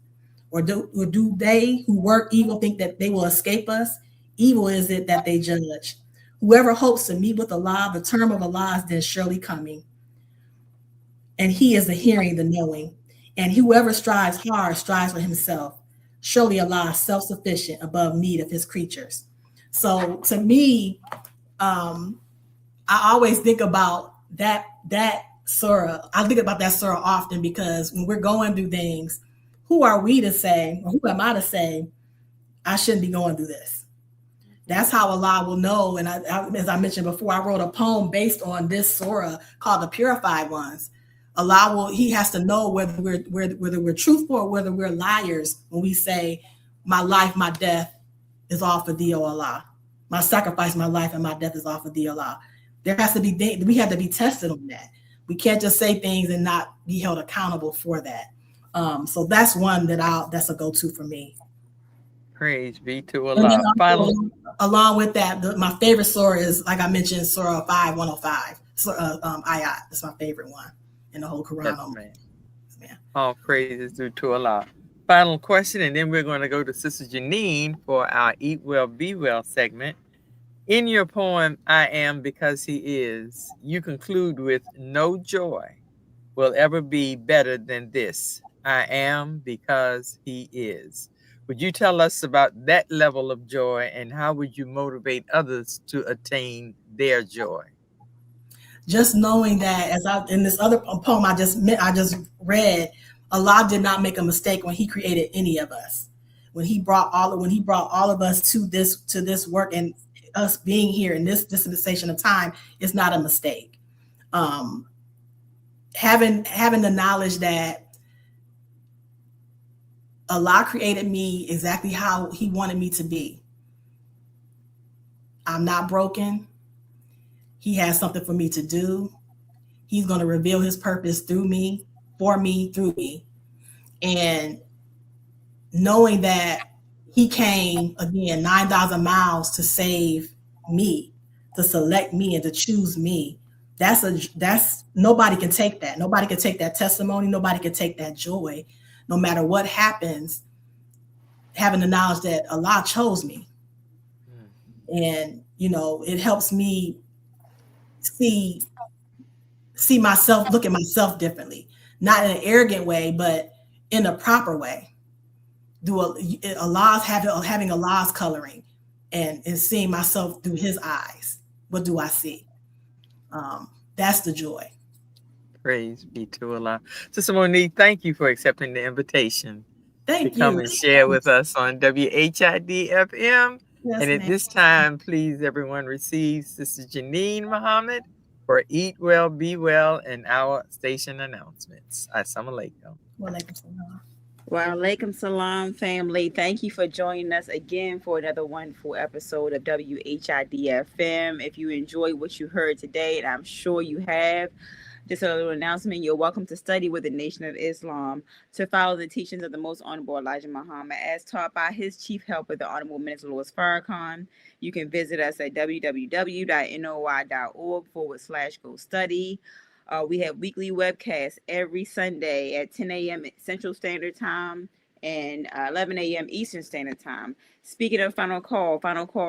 Or do they who work evil think that they will escape us? Evil is it that they judge. Whoever hopes to meet with Allah, the term of Allah is then surely coming. And he is the hearing, the knowing. And whoever strives hard strives for himself. Surely Allah is self-sufficient above need of his creatures. So to me, I always think about that surah. I think about that surah often because when we're going through things, who are we to say, or who am I to say, I shouldn't be going through this? That's how Allah will know. And as I mentioned before, I wrote a poem based on this surah called The Purified Ones. He has to know whether we're truthful or whether we're liars when we say, my life, my death is all for thee, O Allah. My sacrifice, my life, and my death is all for thee, Allah. There has to be, we have to be tested on that. We can't just say things and not be held accountable for that. So that's one that's a go-to for me. Praise be to Allah. Along with that, my favorite surah is, like I mentioned, Surah 5:105. Ayat. That's my favorite one in the whole Quran. Yes, all praises due to Allah. Final question, and then we're going to go to Sister Janine for our Eat Well, Be Well segment. In your poem, I Am Because He Is, you conclude with, no joy will ever be better than this. I am because He is. Would you tell us about that level of joy, and how would you motivate others to attain their joy? Just knowing that, in this other poem I just read, Allah did not make a mistake when He created any of us. When He brought all of us to this work, and us being here in this dispensation of time is not a mistake. Having the knowledge that Allah created me exactly how He wanted me to be. I'm not broken. He has something for me to do. He's going to reveal His purpose through me, for me, through me. And knowing that He came, again, 9,000 miles to save me, to select me, and to choose me, that's nobody can take that. Nobody can take that testimony. Nobody can take that joy, no matter what happens. Having the knowledge that Allah chose me, and it helps me see myself, look at myself differently, not in an arrogant way, but in a proper way. Allah's having Allah's coloring, and seeing myself through His eyes. What do I see? That's the joy. Praise be to Allah. Sister Monique, thank you for accepting the invitation to Thank come you. and share with us on WHID-FM. Yes, And at ma'am. this time, please, everyone, receive Sister Janine Muhammad for Eat Well, Be Well, and our station announcements. Assalamu alaikum. Walaikum salam. Wa alaikum salam, family. Thank you for joining us again for another wonderful episode of WHID-FM. If you enjoyed what you heard today, and I'm sure you have, just a little announcement: you're welcome to study with the Nation of Islam, to follow the teachings of the Most Honorable Elijah Muhammad as taught by his chief helper, the Honorable Minister Louis Farrakhan. You can visit us at www.noi.org/go study. We have weekly webcasts every Sunday at 10 a.m. Central Standard Time and 11 a.m. Eastern Standard Time. Speaking of Final Call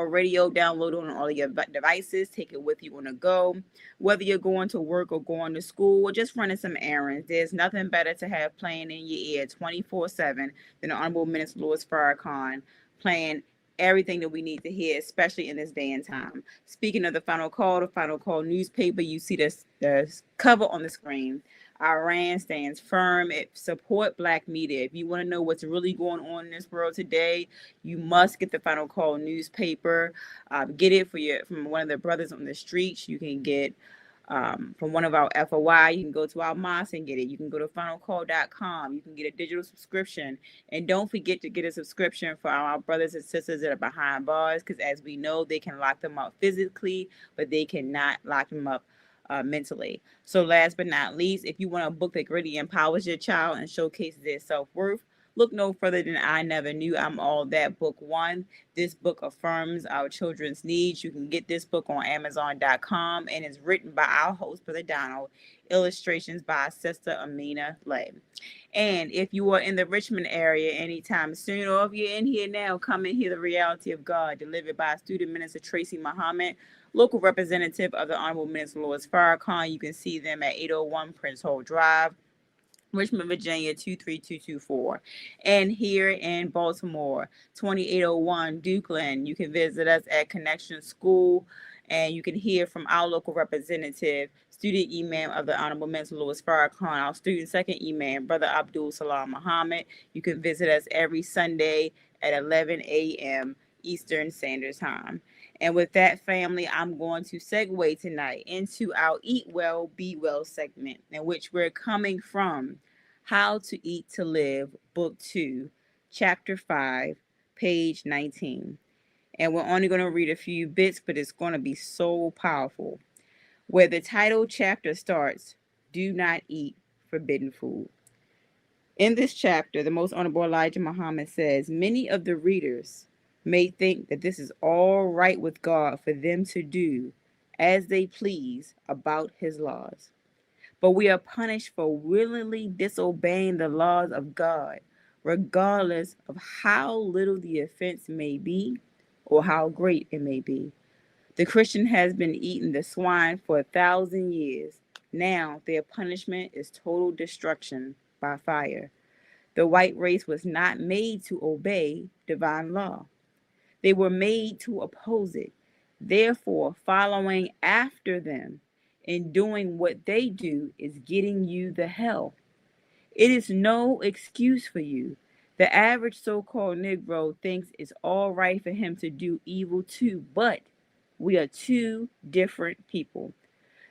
Radio, download on all of your devices. Take it with you on the go. Whether you're going to work or going to school or just running some errands, there's nothing better to have playing in your ear 24/7 than the Honorable Minister Louis Farrakhan playing everything that we need to hear, especially in this day and time. Speaking of the Final Call newspaper, you see the cover on the screen. Iran stands firm. It support Black media. If you want to know what's really going on in this world today, you must get the Final Call newspaper. Get it from one of the brothers on the streets. You can get from one of our FOI. You can go to our mosque and get it. You can go to finalcall.com. You can get a digital subscription. And don't forget to get a subscription for our brothers and sisters that are behind bars, because as we know, they can lock them up physically, but they cannot lock them up mentally. So last but not least, if you want a book that really empowers your child and showcases their self-worth, look no further than I Never Knew I'm All That, Book 1. This book affirms our children's needs. You can get this book on Amazon.com, and it's written by our host, Brother Donald. Illustrations by Sister Amina Lay. And if you are in the Richmond area anytime soon, or if you're in here now, come and hear the reality of God, delivered by Student Minister Tracy Muhammad, local representative of the Honorable Minister Louis Farrakhan. You can see them at 801 Prince Hall Drive, Richmond, Virginia 23224. And here in Baltimore, 2801 Dukeland. You can visit us at Connection School, and you can hear from our local representative, student imam of the Honorable Minister Louis Farrakhan, our student second imam, Brother Abdul Salam Muhammad. You can visit us every Sunday at 11 a.m. Eastern Standard Time. And with that, family, I'm going to segue tonight into our Eat Well, Be Well segment, in which we're coming from How to Eat to Live, Book 2, Chapter 5, page 19. And we're only going to read a few bits, but it's going to be so powerful. Where the title chapter starts, Do Not Eat Forbidden Food. In this chapter, the Most Honorable Elijah Muhammad says, many of the readers may think that this is all right with God for them to do as they please about his laws. But we are punished for willingly disobeying the laws of God, regardless of how little the offense may be or how great it may be. The Christian has been eating the swine for 1,000 years. Now their punishment is total destruction by fire. The white race was not made to obey divine law. They were made to oppose it. Therefore, following after them and doing what they do is getting you the hell. It is no excuse for you. The average so-called Negro thinks it's all right for him to do evil too, but we are two different people.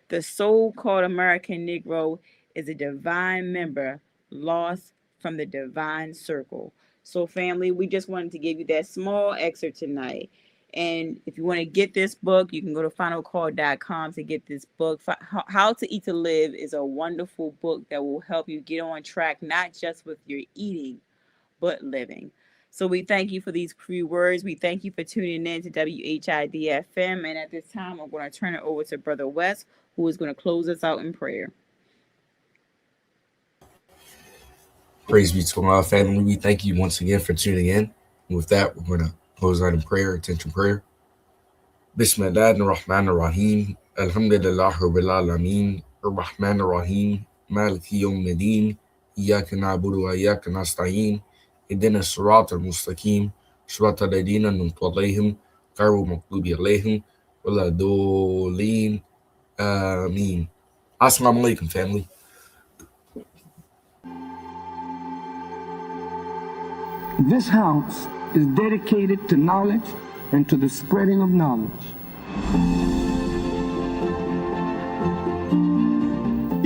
The so-called American Negro is a divine member lost from the divine circle. So family, we just wanted to give you that small excerpt tonight. And if you want to get this book, you can go to finalcall.com to get this book. How to Eat to Live is a wonderful book that will help you get on track, not just with your eating, but living. So we thank you for these few words. We thank you for tuning in to WHID-FM. And at this time, I'm going to turn it over to Brother West, who is going to close us out in prayer. Praise be to our family. We thank you once again for tuning in. And with that, we're going to close out in prayer, attention prayer. Bismillahirrahmanirrahim. Alhamdulillah Rabbil Alameen. Ar-Rahmanir-Rahim. Maliki Yawmiddin. Iyyaka na'budu wa iyyaka nasta'in. Ihdina as-sirata al-mustaqim. Sirata alladhina an'amta 'alayhim ghayril maghdubi 'alayhim waladdallin. Ameen. Assalamu alaikum, family. This house is dedicated to knowledge and to the spreading of knowledge.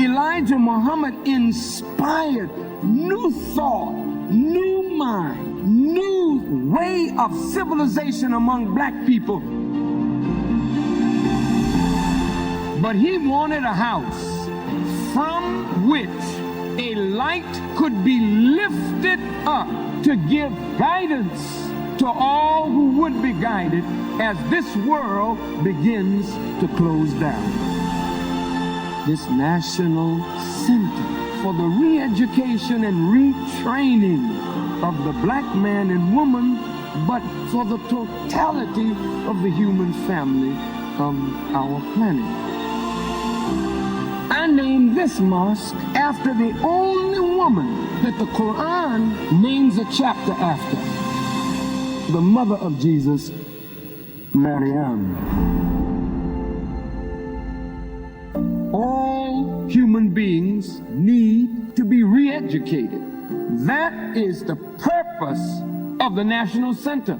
Elijah Muhammad inspired new thought, new mind, new way of civilization among black people. But he wanted a house from which a light could be lifted up to give guidance to all who would be guided as this world begins to close down. This National Center for the re-education and retraining of the black man and woman, but for the totality of the human family on our planet. I named this mosque after the only woman that the Quran names a chapter after, the mother of Jesus, Maryam. All human beings need to be re-educated. That is the purpose of the National Center.